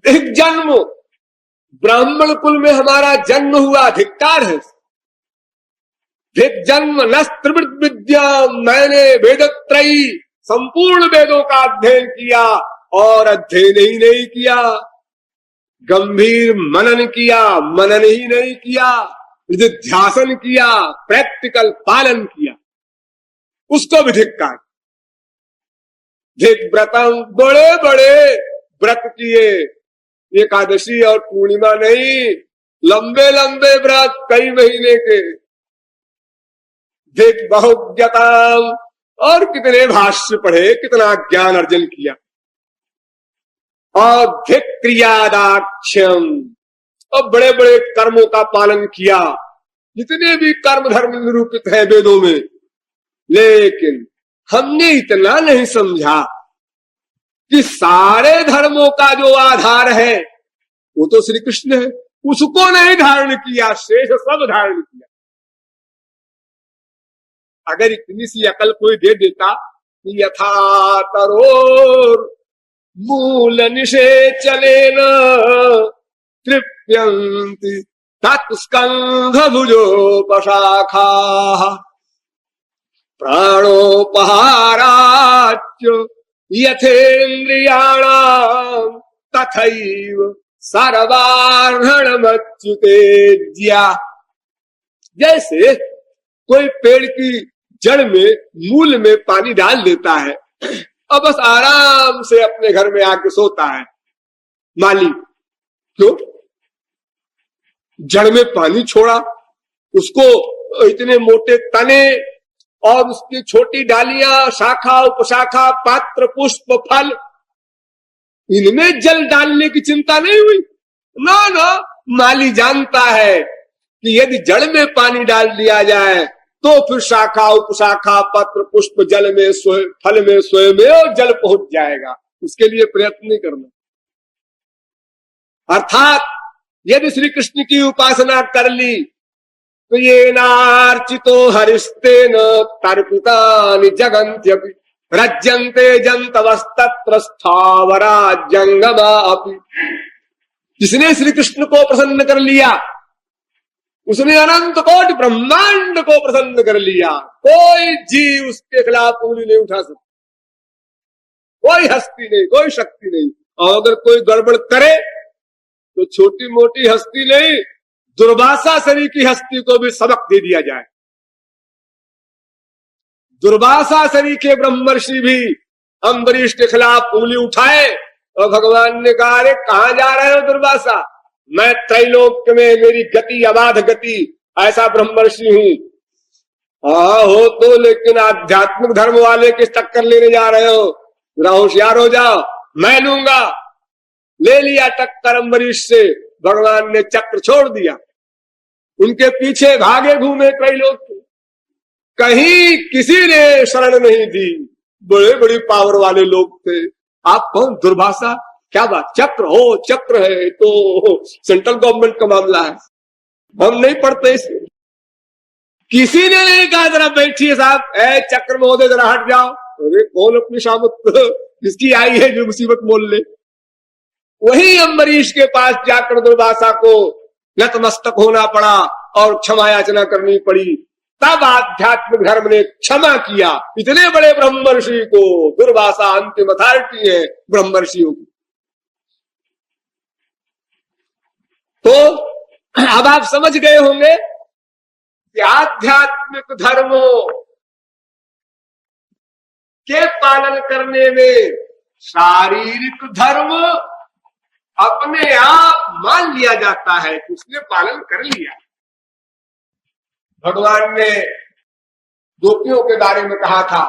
धिक जन्म, ब्राह्मण कुल में हमारा जन्म हुआ, धिक्कार है। धिक जन्म नस्त्रिवृत विद्या, मैंने वेदत्रयी संपूर्ण वेदों का अध्ययन किया और अध्ययन ही नहीं किया, गंभीर मनन किया, मनन ही नहीं किया, ध्यासन किया, प्रैक्टिकल पालन किया, उसको भी धिक्कार। धिक व्रतम, बड़े बड़े व्रत किए, एकादशी और पूर्णिमा नहीं, लंबे लंबे व्रत कई महीने के। धिक बहुज्ञताम, और कितने भाष्य पढ़े, कितना ज्ञान अर्जन किया। और धिक क्रियादाक्ष्यम, और बड़े बड़े कर्मों का पालन किया, जितने भी कर्म धर्म निरूपित है वेदों में। लेकिन हमने इतना नहीं समझा कि सारे धर्मों का जो आधार है वो तो श्री कृष्ण है, उसको नहीं धारण किया, शेष सब धारण किया। अगर इतनी सी अकल कोई दे देता कि यथा तरोर मूल निषेचलेन तृप्यन्ति तत्स्कंध भुजोपशाखा प्राणोपहाराच्च यथेन्द्रियाणां तथैव सर्वार्हणमच्युतेज्या। जैसे कोई पेड़ की जड़ में, मूल में पानी डाल देता है और बस आराम से अपने घर में आके सोता है माली। क्यों? जड़ में पानी छोड़ा, उसको इतने मोटे तने और उसकी छोटी डालियां, शाखा उपशाखा, पात्र, पुष्प, फल, इनमें जल डालने की चिंता नहीं हुई। ना ना, माली जानता है कि यदि जड़ में पानी डाल दिया जाए तो फिर शाखा उपशाखा, पत्र, पुष्प, जल में स्वयं, फल में स्वयं में और जल पहुंच जाएगा। उसके लिए प्रयत्न नहीं करना। अर्थात यदि श्री कृष्ण की उपासना कर ली तो ये नार्चितो हरिस्तेन तर्पितानि जगन्त्यपि रज्यन्ते जन्तवस्तत्र स्थावरा जंगमा अपि। जिसने श्री कृष्ण को प्रसन्न कर लिया उसने अनंत कोटि ब्रह्मांड को प्रसन्न कर लिया। कोई जीव उसके खिलाफ उंगली नहीं उठा सकता, कोई हस्ती नहीं, कोई शक्ति नहीं। और अगर कोई गड़बड़ करे तो छोटी मोटी हस्ती नहीं, दुर्वासा शरीर की हस्ती को भी सबक दे दिया जाए। दुर्वासा शरीर के ब्रह्मर्षि भी अम्बरीश के खिलाफ उंगली उठाए और भगवान ने कहा, अरे कहां जा रहे हो दुर्वासा? मैं त्रैलोक में मेरी गति अबाध गति ऐसा ब्रह्मर्षि हूं। हाँ हो तो, लेकिन आध्यात्मिक धर्म वाले किस टक्कर लेने जा रहे हो? जरा होशियार हो जाओ, मैं लूंगा। ले लिया टक्कर अम्बरीश से। भगवान ने चक्र छोड़ दिया, उनके पीछे भागे घूमे त्रैलोक। कहीं किसी ने शरण नहीं दी। बड़े बड़े पावर वाले लोग थे। आप कौन? दुर्भाषा? क्या बात? चक्र हो? चक्र है तो सेंट्रल गवर्नमेंट का मामला है, हम नहीं पढ़ते इसे। किसी ने नहीं कहा जरा बैठिए साहब, ए चक्र महोदय जरा हट जाओ। अरे कौन अपनी शामत जिसकी आई है जो मुसीबत मोल ले। वही अम्बरीश के पास जाकर दुर्वासा को नतमस्तक होना पड़ा और क्षमा याचना करनी पड़ी। तब आध्यात्मिक धर्म ने क्षमा किया इतने बड़े ब्रह्मर्षि को। दुर्वासा अंतिम अथॉरिटी है ब्रह्मर्षियों की। तो अब आप समझ गए होंगे कि आध्यात्मिक धर्मों के पालन करने में शारीरिक धर्म अपने आप मान लिया जाता है कि उसने पालन कर लिया। भगवान ने गोपियों के बारे में कहा था,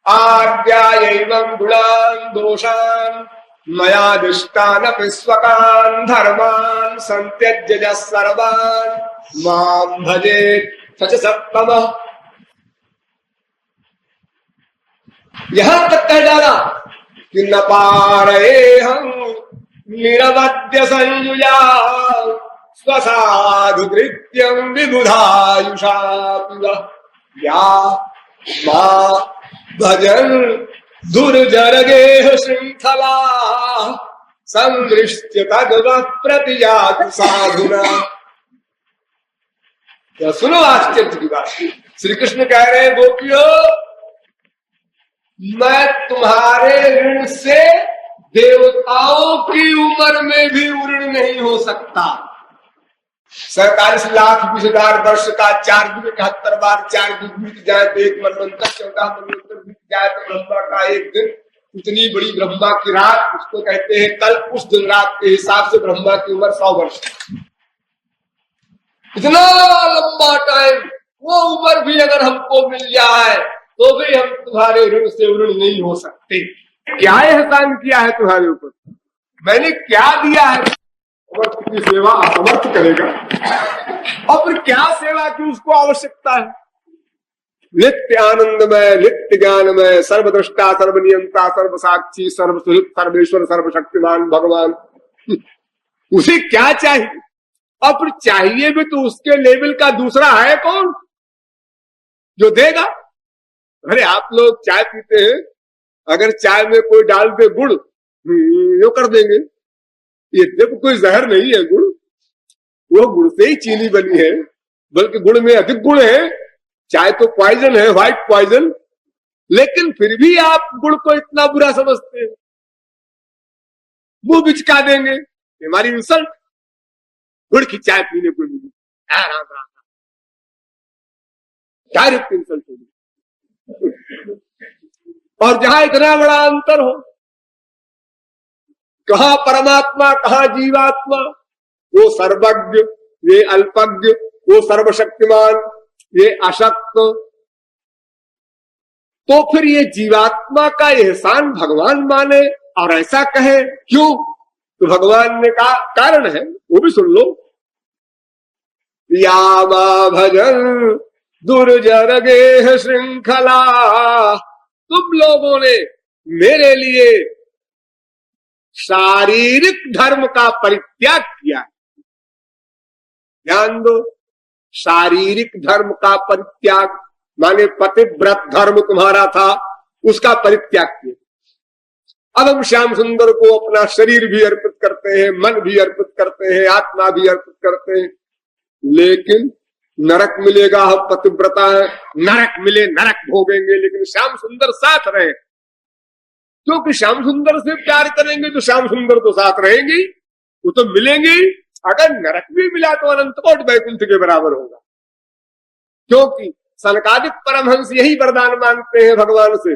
आद्यायैवं गुणान् दोषान् मया दुष्टान् स्वकान् धर्मान् संत्यज्य सर्वान् मां भजेत् स च सत्तमः। यहां तक कह डाला कि न पारयेऽहं निरवद्य संयुजा स्वसाधु कृत्यं विबुधायुषा या मां भजन दुर्जरगेह श्रृंखला संदृश्य तद्वत् प्रतिजातु साधुना। या सुनो आश्चर्य की बात। श्री कृष्ण कह रहे हैं, गोपियों मैं तुम्हारे ऋण से देवताओं की उम्र में भी ऋण नहीं हो सकता। 47,20,000 वर्ष का 4 दिन 71 बार 4 दिन बीत जाए तो एक मनवंतर, 14 मनवंतर बीत जाए तो ब्रह्मा का एक दिन। इतनी बड़ी ब्रह्मा की रात, उसको कहते हैं कल। उस दिन रात के हिसाब से ब्रह्मा की उम्र 100 वर्ष। इतना लंबा टाइम, वो उम्र भी अगर हमको मिल जाए तो भी हम तुम्हारे ऋण से ऋण नहीं हो सकते। क्या एहसान किया है तुम्हारे ऊपर? मैंने क्या दिया है? समर्थ की सेवा असमर्थ करेगा, और फिर क्या सेवा की उसको आवश्यकता है? नित्य आनंदमय, नित्य ज्ञानमय, सर्वद्रष्टा, सर्वनियंता, सर्वसाक्षी, सर्वसुहृद, सर्वेश्वर, सर्वशक्तिमान भगवान, उसे क्या चाहिए? और फिर चाहिए भी तो उसके लेवल का दूसरा है कौन जो देगा? अरे आप लोग चाय पीते हैं, अगर चाय में कोई डाल दे गुड़, यो कर देंगे। ये जब कोई जहर नहीं है गुड़, वो गुड़ से ही चीनी बनी है, बल्कि गुड़ में अधिक गुण है। चाय तो पॉइजन है, व्हाइट पॉइजन, लेकिन फिर भी आप गुड़ को इतना बुरा समझते हैं, मुंह बिचका देंगे। हमारी इंसल्ट। गुड़ की चाय पीने को मिली, डायरेक्ट इंसल्ट होगी। और जहां इतना बड़ा अंतर हो, कहां परमात्मा कहां जीवात्मा, वो सर्वज्ञ, ये अल्पज्ञ, वो सर्वशक्तिमान, ये अशक्त। तो फिर ये जीवात्मा का एहसान भगवान माने और ऐसा कहे क्यों? तो भगवान ने कहा कारण है, वो भी सुन लो। यामा भजन दुर्जर गेह श्रृंखला, तुम लोगों ने मेरे लिए शारीरिक धर्म का परित्याग किया है। ध्यान दो, शारीरिक धर्म का परित्याग माने पतिव्रत धर्म तुम्हारा था, उसका परित्याग किया। अब हम श्याम सुंदर को अपना शरीर भी अर्पित करते हैं, मन भी अर्पित करते हैं, आत्मा भी अर्पित करते हैं, लेकिन नरक मिलेगा, हम पतिव्रता है, नरक मिले नरक भोगेंगे, लेकिन श्याम सुंदर साथ रहे। क्योंकि श्याम सुंदर से प्यार करेंगे तो श्याम सुंदर तो साथ रहेंगे, वो तो मिलेंगे। अगर नरक भी मिला तो अनंत कोटि वैकुंठ के बराबर होगा। क्योंकि सनकादिक परमहंस यही वरदान मांगते हैं भगवान से,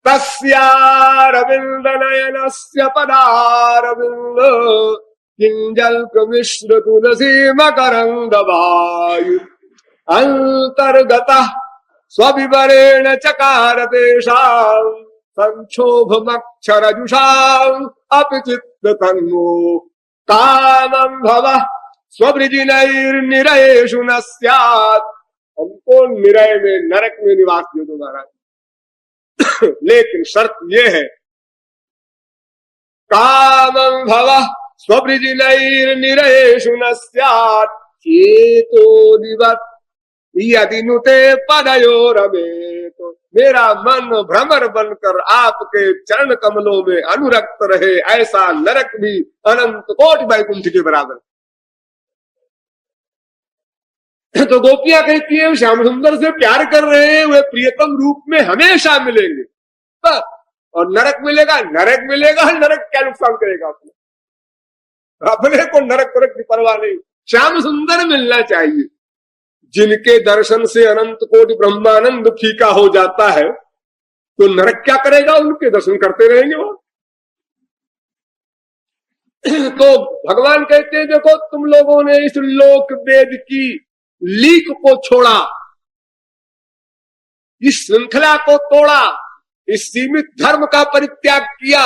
तस्यारविंद नयनस्य पदारविंद किंजल्कमिश्र तुलसी मकरंद वायु अंतर्गतः स्वविवरेण चकार तेषाम् संक्षोभमक्षरजुषाम् अपि चित्ततन्मो कामं भवः स्ववृजिनैर्निरयेषु न स्यात्। हमको निरय में, नरक में निवास दे दो महाराज, लेकिन शर्त ये है कामं भवः स्ववृजिनैर्निरयेषु न स्यात् चेतोदिवत् यदि नुते पदयोरमे। तो मेरा मन भ्रमर बनकर आपके चरण कमलों में अनुरक्त रहे, ऐसा नरक भी अनंत कोटि वैकुंठ के बराबर। तो गोपियां कहती है श्याम सुंदर से प्यार कर रहे हैं, वे प्रियतम रूप में हमेशा मिलेंगे बस। और नरक मिलेगा, नरक मिलेगा, नरक क्या नुकसान करेगा अपने को, नरक नरक की परवाह नहीं, श्याम सुंदर मिलना चाहिए। जिनके दर्शन से अनंत कोटि ब्रह्मानंद फीका हो जाता है, तो नरक क्या करेगा, उनके दर्शन करते रहेंगे वो। तो भगवान कहते हैं देखो तुम लोगों ने इस लोक वेद की लीक को छोड़ा, इस श्रृंखला को तोड़ा, इस सीमित धर्म का परित्याग किया,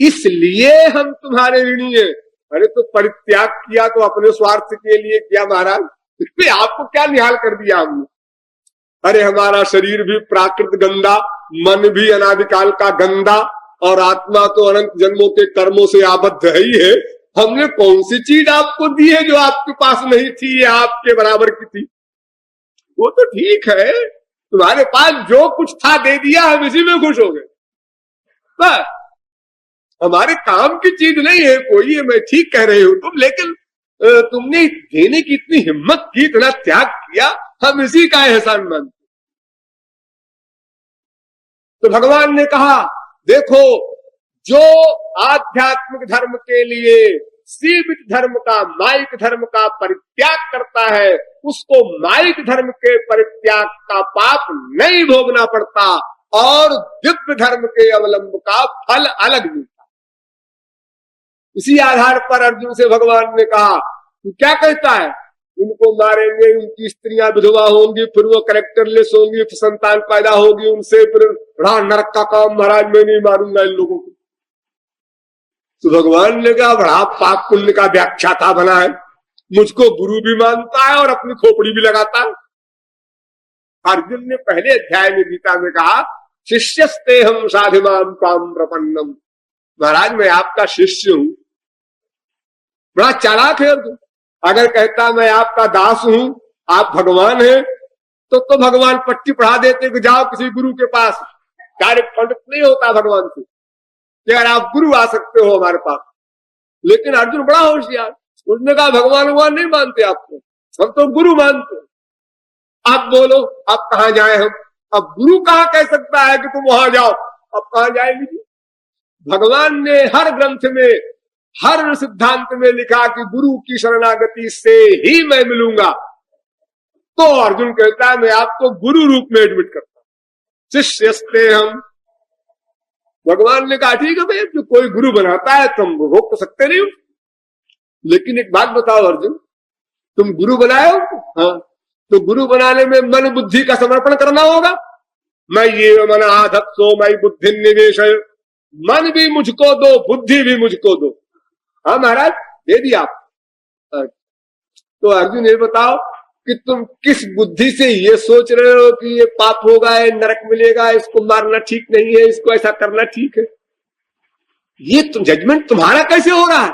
इसलिए हम तुम्हारे ऋणी हैं। अरे तो परित्याग किया तो अपने स्वार्थ के लिए किया महाराज, इसमें आपको क्या निहाल कर दिया हमने। अरे हमारा शरीर भी प्राकृत गंदा, मन भी अनादिकाल का गंदा, और आत्मा तो अनंत जन्मों के कर्मों से आबद्ध है ही है। हमने कौन सी चीज आपको दी है जो आपके पास नहीं थी या आपके बराबर की थी। वो तो ठीक है, तुम्हारे पास जो कुछ था दे दिया, हम इसी में खुश हो गए बस। हमारे काम की चीज नहीं है कोई, ये मैं ठीक कह रही हूं तुम, लेकिन तुमने देने की इतनी हिम्मत की, इतना त्याग किया, हम इसी का एहसान मानते। तो भगवान ने कहा देखो, जो आध्यात्मिक धर्म के लिए सीमित धर्म का, माइक धर्म का परित्याग करता है, उसको माइक धर्म के परित्याग का पाप नहीं भोगना पड़ता, और दिव्य धर्म के अवलंब का फल अलग मिलता। इसी आधार पर अर्जुन से भगवान ने कहा तू क्या कहता है, उनको मारेंगे, उनकी स्त्रियां विधवा होंगी, फिर वो कैरेक्टरलेस होंगी, फिर संतान पैदा होगी उनसे, फिर बड़ा नरक का काम, महाराज मैं नहीं मारूंगा इन लोगों को। तो भगवान ने कहा बड़ा पाप पुण्य का व्याख्याता बना है, मुझको गुरु भी मानता है और अपनी खोपड़ी भी लगाता है। अर्जुन ने पहले अध्याय में गीता में कहा शिष्यस्ते हम साधिमाम काम प्रपन्नम, महाराज मैं आपका शिष्य हूं। बड़ा चालाक है अर्जुन। अगर कहता मैं आपका दास हूं, आप भगवान हैं, तो भगवान पट्टी पढ़ा देते कि जाओ किसी गुरु के पास। डायरेक्ट कॉन्टेक्ट नहीं होता भगवान से कि यार आप गुरु आ सकते हो हमारे पास। लेकिन अर्जुन बड़ा होशियार, उसने कहा भगवान भगवान नहीं मानते आपको, हम तो गुरु मानते। आप बोलो आप कहां जाए हम, अब गुरु कहां कह सकता है कि तुम वहां जाओ, अब कहां जाएंगे। भगवान ने हर ग्रंथ में, हर सिद्धांत में लिखा कि गुरु की शरणागति से ही मैं मिलूंगा। तो अर्जुन कहता है मैं आपको गुरु रूप में एडमिट करता हूं, शिष्यस्ते हम। भगवान ने कहा ठीक है भाई, जो कोई गुरु बनाता है तुम रोक तो सकते नहीं हो, लेकिन एक बात बताओ अर्जुन, तुम गुरु बनाए हो, हाँ, तो गुरु बनाने में मन बुद्धि का समर्पण करना होगा। मैं ये मन आधत सो मैं बुद्धि निवेश, मन भी मुझको दो, बुद्धि भी मुझको दो। हाँ महाराज दे दिया आप। तो अर्जुन ये बताओ कि तुम किस बुद्धि से ये सोच रहे हो कि ये पाप होगा, ये नरक मिलेगा, इसको मारना ठीक नहीं है, इसको ऐसा करना ठीक है। ये तुम जजमेंट तुम्हारा कैसे हो रहा है?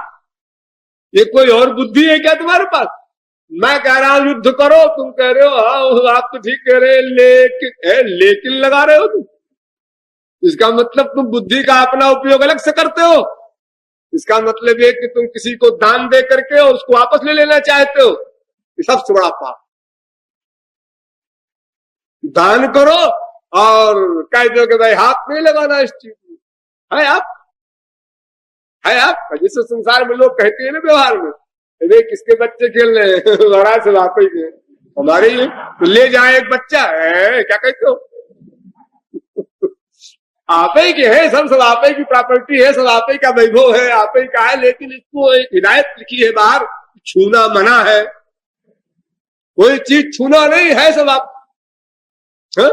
ये कोई और बुद्धि है क्या तुम्हारे पास? मैं कह रहा हूं युद्ध करो, तुम कह रहे हो हाँ आप तो ठीक कह रहे हैं, लेकिन लगा रहे हो तुम। इसका मतलब तुम बुद्धि का अपना उपयोग अलग से करते हो। इसका मतलब ये कि तुम किसी को दान दे करके और उसको वापस ले लेना चाहते हो। ये सबसे बड़ा पाप। दान करो और कह दो कि भाई हाथ नहीं लगाना इस चीज में, है आप जैसे संसार में लोग कहते हैं ना व्यवहार में, वे किसके बच्चे खेल रहे हैं, महाराज से आप ही हमारे ही तो ले जाए एक बच्चा है, क्या कहते हो आप ही के है, सब आप ही की प्रॉपर्टी है, सब आप ही का वैभव है, आप ही का है, लेकिन इसको एक हिदायत लिखी है बाहर, छूना मना है, कोई चीज छूना नहीं है, सब आप। हाँ?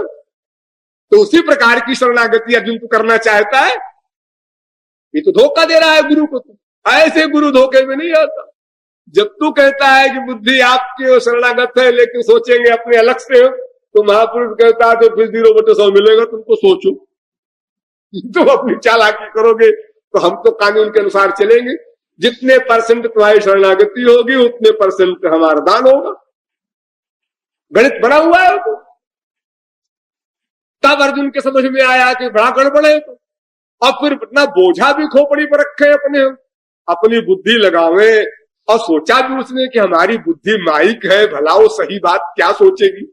तो उसी प्रकार की शरणागति अर्जुन को करना चाहता है। ये तो धोखा दे रहा है गुरु को, तो ऐसे गुरु धोखे में नहीं आता। जब तू कहता है कि बुद्धि आपके शरणागत है लेकिन सोचेंगे अपने अलग से हो, तो महापुरुष कहता है तो फिर 0/100 मिलेगा, तुमको सोचो। तुम अपनी चालाकी करोगे तो हम तो कानून के अनुसार चलेंगे, जितने % तुम्हारी शरणागति होगी उतने % हमारा दान होगा। गणित बना हुआ है तो। तब अर्जुन के समझ में आया कि बड़ा गड़बड़ है तो। और फिर इतना बोझा भी खोपड़ी पर रखे अपनी बुद्धि लगावे, और सोचा भी उसने कि हमारी बुद्धि माइक है, भला वो सही बात क्या सोचेगी।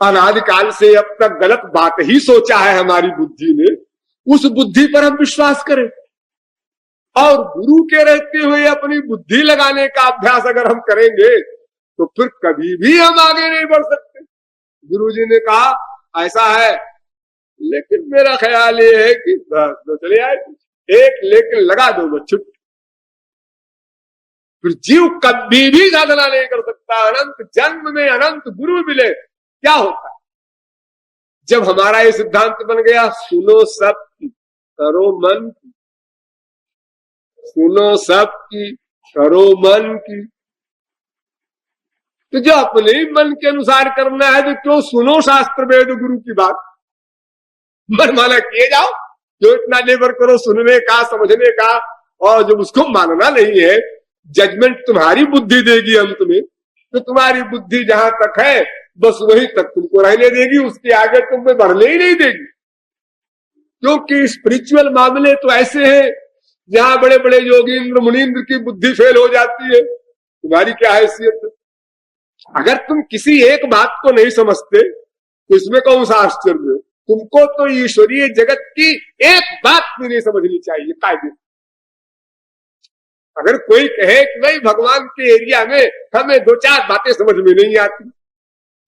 अनादिकाल से अब तक गलत बात ही सोचा है हमारी बुद्धि ने, उस बुद्धि पर हम विश्वास करें। और गुरु के रहते हुए अपनी बुद्धि लगाने का अभ्यास अगर हम करेंगे तो फिर कभी भी हम आगे नहीं बढ़ सकते। गुरु जी ने कहा ऐसा है, लेकिन मेरा ख्याल ये है कि तो चले आए एक, लेकिन लगा दो बस छुट्टी। फिर जीव कभी भी साधना नहीं कर सकता। अनंत जन्म में अनंत गुरु मिले, क्या होता है जब हमारा ये सिद्धांत बन गया, सुनो सब की करो मन की, सुनो सब की करो मन की। तो जो अपने ही मन के अनुसार करना है तो क्यों सुनो शास्त्र वेद गुरु की बात, मन माना किए जाओ। जो इतना लेबर करो सुनने का, समझने का, और जब उसको मानना नहीं है, जजमेंट तुम्हारी बुद्धि देगी अंत में। तो तुम्हारी बुद्धि जहां तक है बस वही तक तुमको रहने देगी, उसके आगे तुम्हें बढ़ने ही नहीं देगी। क्योंकि स्पिरिचुअल मामले तो ऐसे हैं जहां बड़े बड़े योगींद्र मुनींद्र की बुद्धि फेल हो जाती है, तुम्हारी क्या हैसियत है। अगर तुम किसी एक बात को नहीं समझते तो इसमें कौन सा आश्चर्य है। तुमको तो ईश्वरीय जगत की एक बात भी नहीं समझनी चाहिए कायदे। अगर कोई कहे कि भाई भगवान के एरिया में हमें 2-4 बातें समझ में नहीं आती,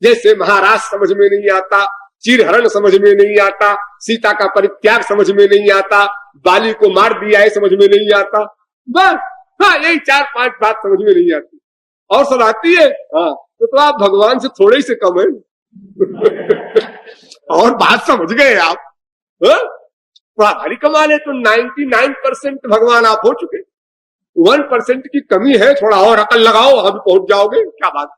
जैसे महाराज समझ में नहीं आता, चीरहरण समझ में नहीं आता, सीता का परित्याग समझ में नहीं आता, बाली को मार दिया है समझ में नहीं आता, बस हाँ यही 4-5 बात समझ में नहीं आती, और सब आती है हाँ, तो आप भगवान से थोड़े से कम है। और बात समझ गए आप, हमारी कमाल है। तो 99% भगवान आप हो चुके, 1% की कमी है, थोड़ा और अकल लगाओ हम पहुंच जाओगे। क्या बात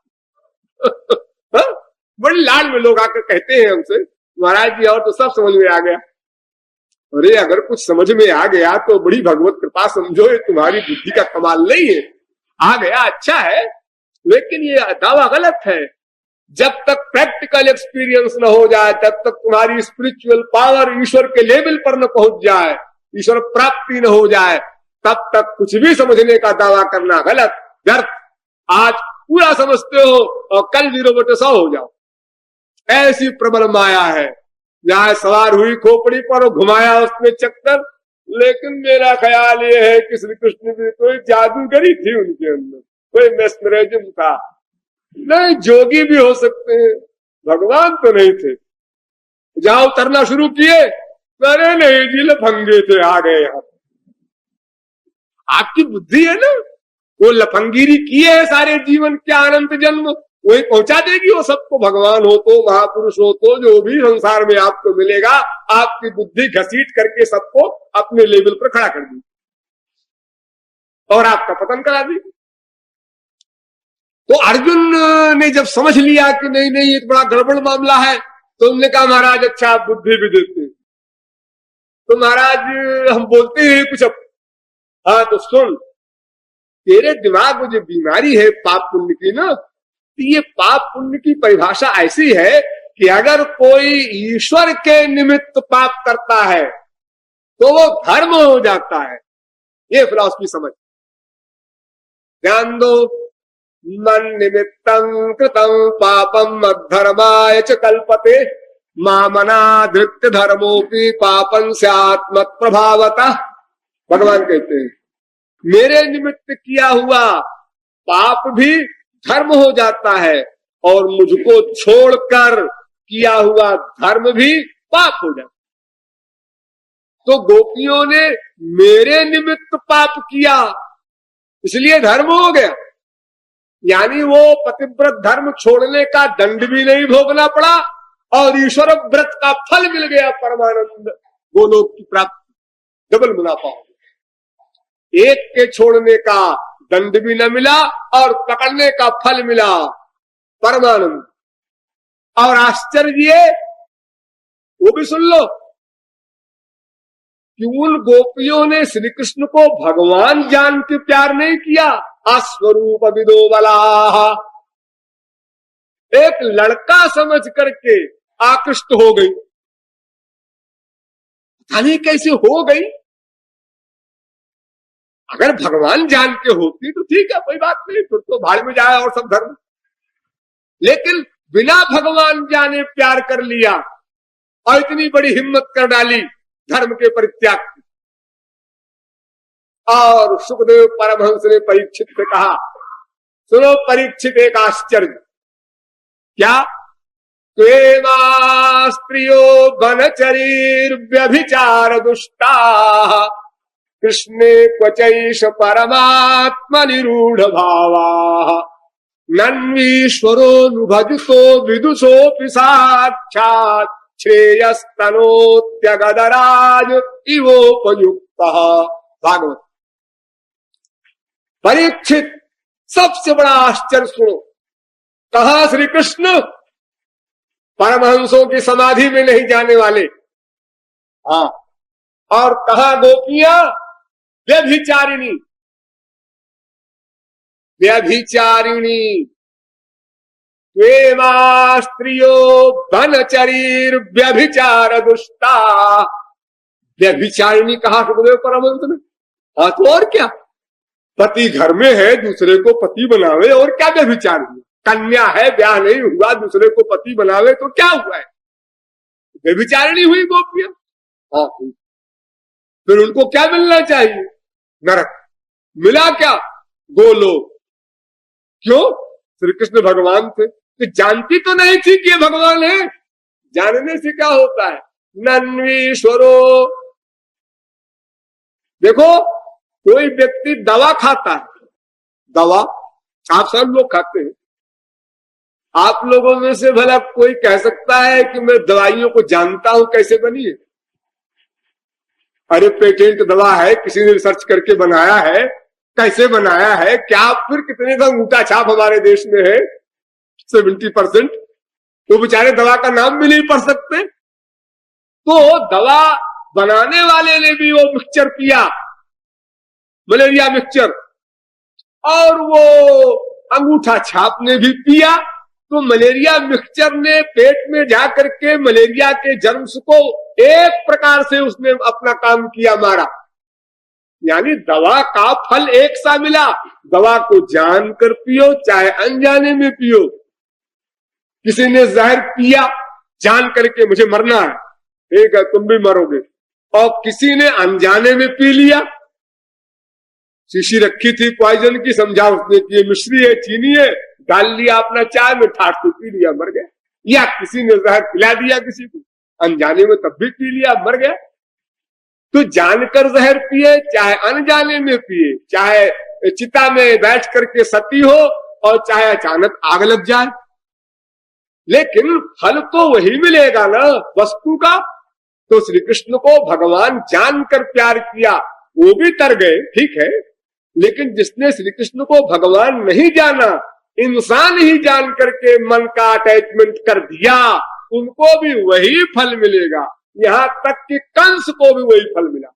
बड़ी लाड में लोग आकर कहते हैं हमसे, महाराज जी और तो सब समझ में आ गया। अरे अगर कुछ समझ में आ गया तो बड़ी भगवत कृपा समझो, ये तुम्हारी बुद्धि का कमाल नहीं है। आ गया अच्छा है, लेकिन ये दावा गलत है। जब तक प्रैक्टिकल एक्सपीरियंस न हो जाए, तब तक तुम्हारी स्पिरिचुअल पावर ईश्वर के लेवल पर न पहुंच जाए, ईश्वर प्राप्ति न हो जाए, तब तक कुछ भी समझने का दावा करना गलत, व्यर्थ। आज पूरा समझते हो और कल 0/100 हो जाओ, ऐसी प्रबल माया है। जहां सवार हुई खोपड़ी पर और घुमाया उसमें चक्कर। लेकिन मेरा ख्याल ये है कि श्री कृष्ण भी कोई जादूगरी थी उनके अंदर, कोई मेस्मरिज्म था। नहीं, जोगी भी हो सकते हैं, भगवान तो नहीं थे। जहां उतरना शुरू किए, अरे नहीं जी लफंगे थे, आ गए यहाँ। आपकी बुद्धि है ना, वो लफंगिरी किए है सारे जीवन क्या अनंत जन्म, वही पहुंचा देगी वो सबको। भगवान हो तो, महापुरुष हो तो, जो भी संसार में आपको मिलेगा, आपकी बुद्धि घसीट करके सबको अपने लेवल पर खड़ा कर दी और आपका पतन करा दी। तो अर्जुन ने जब समझ लिया कि नहीं नहीं ये बड़ा गड़बड़ मामला है, तो उन्होंने कहा महाराज अच्छा आप बुद्धि भी देते हैं, तो महाराज हम बोलते हैं कुछ अब। हाँ तो सुन, तेरे दिमाग में जो बीमारी है पाप पुण्य की ना, तो ये पाप पुण्य की परिभाषा ऐसी है कि अगर कोई ईश्वर के निमित्त पाप करता है तो वो धर्म हो जाता है। ये फिलॉसफी समझ, ध्यान दो। मन निमित्तं कृतं पापम अधर्माय च कल्पते, मामना धृत्य धर्मोपि पापं स्यात् मत् प्रभावतः। भगवान कहते हैं मेरे निमित्त किया हुआ पाप भी धर्म हो जाता है, और मुझको छोड़कर किया हुआ धर्म भी पाप हो जाता है। तो गोपियों ने मेरे निमित्त पाप किया, इसलिए धर्म हो गया। यानी वो पतिव्रत धर्म छोड़ने का दंड भी नहीं भोगना पड़ा और ईश्वर व्रत का फल मिल गया, परमानंद गोलोक की प्राप्ति, डबल मुनाफा हो गया। एक के छोड़ने का दंड भी न मिला और पकड़ने का फल मिला, परमानंद। और आश्चर्य वो भी सुन लो कि उन गोपियों ने श्री कृष्ण को भगवान जान के प्यार नहीं किया, अस्वरूप विदो बला, एक लड़का समझ करके आकृष्ट हो गई। पता नहीं कैसे हो गई, अगर भगवान जान के होती तो ठीक है, कोई बात नहीं, फिर तो भाड़ में जाए और सब धर्म। लेकिन बिना भगवान जाने प्यार कर लिया और इतनी बड़ी हिम्मत कर डाली धर्म के परित्याग की। और सुखदेव परमहंस ने परीक्षित से कहा, सुनो परीक्षित, एक आश्चर्य। क्या? त्वेमास्त्रियो बनचरीर व्यभिचार दुष्टा कृष्णे क्वचैष परमात्म निरूढ़ भावा नन्वीश्वरोऽनुभजतो विदुषोऽपि साक्षात् श्रेयस्तनोत्यगदराज इवोपयुक्तः। भागवत। परीक्षित, सबसे बड़ा आश्चर्य सुनो। कहा श्री कृष्ण परमहंसों की समाधि में नहीं जाने वाले, हाँ, और कहा गोपियां व्यभिचारिणी, व्यभिचारिणी, त्वेमास्त्रियो बनचरीर व्यभिचार दुष्टा। व्यभिचारिणी कहा सुखदेव परमहंस ने। हाँ, तो और क्या, पति घर में है दूसरे को पति बनावे, और क्या व्यभिचारिणी? कन्या है, ब्याह नहीं हुआ, दूसरे को पति बनावे तो क्या हुआ है? व्यभिचारिणी हुई गोपियां। हाँ, फिर उनको क्या मिलना चाहिए? नरक। मिला क्या? गोलोक। क्यों? श्री कृष्ण भगवान थे तो जानती तो नहीं थी कि ये भगवान है। जानने से क्या होता है? नन्वीश्वरो। देखो, कोई व्यक्ति दवा खाता है, दवा आप सब लोग खाते हैं। आप लोगों में से भला कोई कह सकता है कि मैं दवाइयों को जानता हूं कैसे बनी है? अरे पेटेंट दवा है, किसी ने रिसर्च करके बनाया है, कैसे बनाया है, क्या, फिर कितने का अंगूठा छाप हमारे देश में है 70%, तो बेचारे दवा का नाम भी नहीं पढ़ सकते। तो दवा बनाने वाले ने भी वो मिक्सचर पिया, मलेरिया मिक्सचर, और वो अंगूठा छाप ने भी पिया, तो मलेरिया मिक्सचर ने पेट में जाकर के मलेरिया के जर्म्स को एक प्रकार से उसने अपना काम किया, मारा। यानी दवा का फल एक सा मिला। दवा को जानकर पियो चाहे अनजाने में पियो। किसी ने जहर पिया जान करके मुझे मरना है, ठीक है तुम भी मरोगे, और किसी ने अनजाने में पी लिया। शीशी रखी थी पॉइजन की, समझा उसने कि ये मिश्री है, चीनी है, डाल लिया अपना चाय में, ठाट से पी लिया, मर गया। या किसी ने जहर पिला दिया किसी को अनजाने में, तब भी पी लिया, मर गया। तो जानकर जहर पिए चाहे अनजाने में पिए, चाहे चिता में बैठ करके सती हो और चाहे अचानक आग लग जाए, लेकिन फल तो वही मिलेगा ना वस्तु का। तो श्री कृष्ण को भगवान जानकर प्यार किया, वो भी तर गए, ठीक है, लेकिन जिसने श्री कृष्ण को भगवान नहीं जाना, इंसान ही जान करके मन का अटैचमेंट कर दिया, उनको भी वही फल मिलेगा। यहां तक कि कंस को भी वही फल मिला।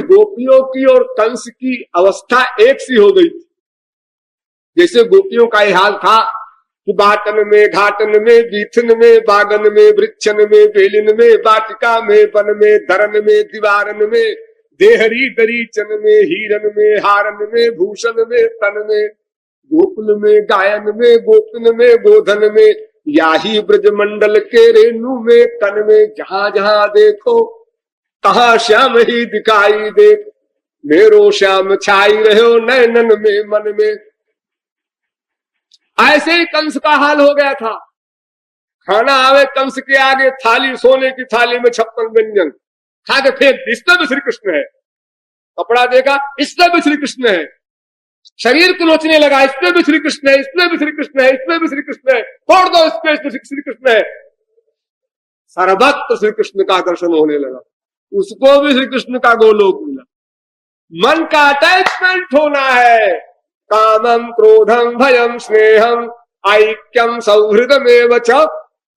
गोपियों की और कंस की अवस्था एक सी हो गई थी। जैसे गोपियों का यह हाल था कि बाटन में, घाटन में, बीथन में, बागन में, वृक्षन में, बेलिन में, वाटिका में, वन में, धरन में, दीवारन में, देहरी दरीचन में, हीरन में, हारन में, भूषण में, तन में, गोकुल में, गायन में, गोपिन में, गोधन में, याही ब्रजमंडल के रेणु में, तन में, जहां जहां देखो कहां श्याम ही दिखाई दे, मेरो श्याम छाई रहो नैनन में मन में। ऐसे ही कंस का हाल हो गया था। खाना आवे कंस के आगे, थाली सोने की थाली में 56 व्यंजन खा के फेंक दी, इसमें भी श्री कृष्ण है। कपड़ा देखा, इसमें भी श्री कृष्ण है। शरीर को नोचने लगा, इसमें भी श्री कृष्ण है, इसमें भी श्री कृष्ण है, इसमें भी श्री कृष्ण है, तोड़ दो इसमें श्री कृष्ण है। सर्वत्र श्री कृष्ण का दर्शन होने लगा, उसको भी श्री कृष्ण का गोलोक मिला। मन का अटैचमेंट होना है। कामम क्रोधम भयम स्नेहम ऐक्यम सौहृदमेव च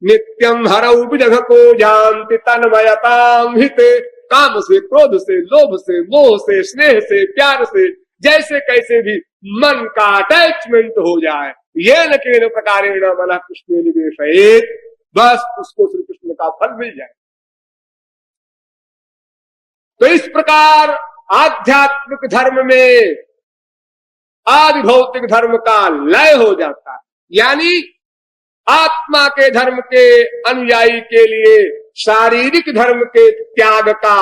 नित्यम हरौ विजघ को जानति तन्मयताम हिते। काम से, क्रोध से, लोभ से, मोह से, स्नेह से, प्यार से, जैसे कैसे भी मन का अटैचमेंट हो जाए, ये न केन प्रकारेण मनः कृष्णे निवेशयेत्, बस उसको श्री कृष्ण का फल मिल जाए। तो इस प्रकार आध्यात्मिक धर्म में आदि भौतिक धर्म का लय हो जाता है। यानी आत्मा के धर्म के अनुयायी के लिए शारीरिक धर्म के त्याग का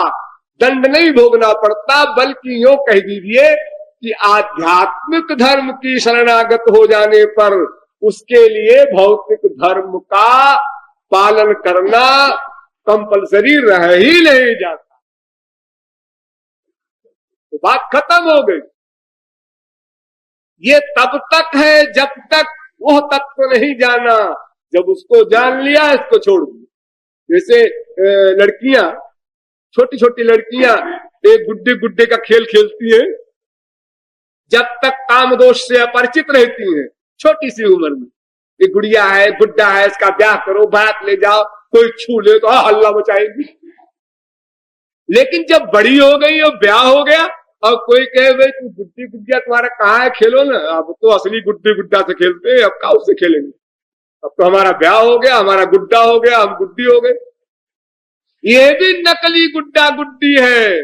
दंड नहीं भोगना पड़ता, बल्कि यूं कह दीजिए कि आध्यात्मिक धर्म की शरणागत हो जाने पर उसके लिए भौतिक धर्म का पालन करना कंपलसरी रह ही नहीं जाता। तो बात खत्म हो गई। ये तब तक है जब तक वह तत्व नहीं जाना, जब उसको जान लिया इसको छोड़ दिया। जैसे लड़कियां, छोटी छोटी लड़कियां एक गुड्डे गुड्डे का खेल खेलती हैं, जब तक काम दोष से अपरिचित रहती हैं, छोटी सी उम्र में, ये गुड़िया है, गुड्डा है, इसका ब्याह करो, बारात ले जाओ, कोई छू ले तो हल्ला मचाएगी। लेकिन जब बड़ी हो गई और ब्याह हो गया और कोई कहे भाई तू गुड्डी गुड्डिया तुम्हारा कहाँ है, खेलो ना, अब तो असली गुड्डी गुड्डा से खेलते हैं, अब का उससे खेलेंगे, अब तो हमारा ब्याह हो गया, हमारा गुड्डा हो गया, हम गुड्डी हो गए। ये भी नकली गुड्डा गुड्डी है।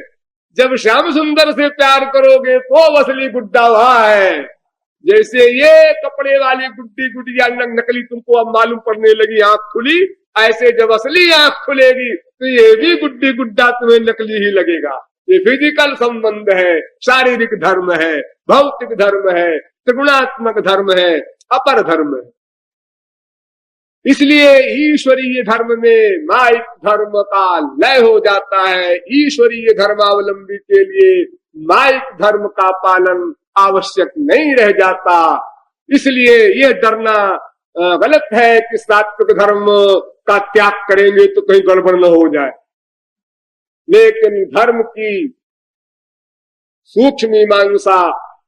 जब श्याम सुंदर से प्यार करोगे तो असली गुड्डा वहां है। जैसे ये कपड़े वाली गुड्डी गुड्डिया नकली तुमको अब मालूम पड़ने लगी, आंख खुली, ऐसे जब असली आंख खुलेगी तो ये भी गुड्डी गुड्डा तुम्हें नकली ही लगेगा। ये फिजिकल संबंध है, शारीरिक धर्म है, भौतिक धर्म है, त्रिगुणात्मक धर्म है, अपर धर्म है। इसलिए ईश्वरीय धर्म में माइक धर्म का लय हो जाता है। ईश्वरीय धर्मावलंबी के लिए माइक धर्म का पालन आवश्यक नहीं रह जाता। इसलिए यह डरना गलत है कि सात्विक धर्म का त्याग करेंगे तो कहीं गड़बड़ न हो जाए। लेकिन धर्म की सूक्ष्म मीमांसा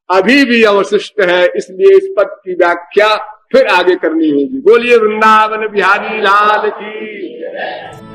अभी भी अवशिष्ट है, इसलिए इस पद की व्याख्या फिर आगे करनी होगी। बोलिए वृंदावन बिहारी लाल की।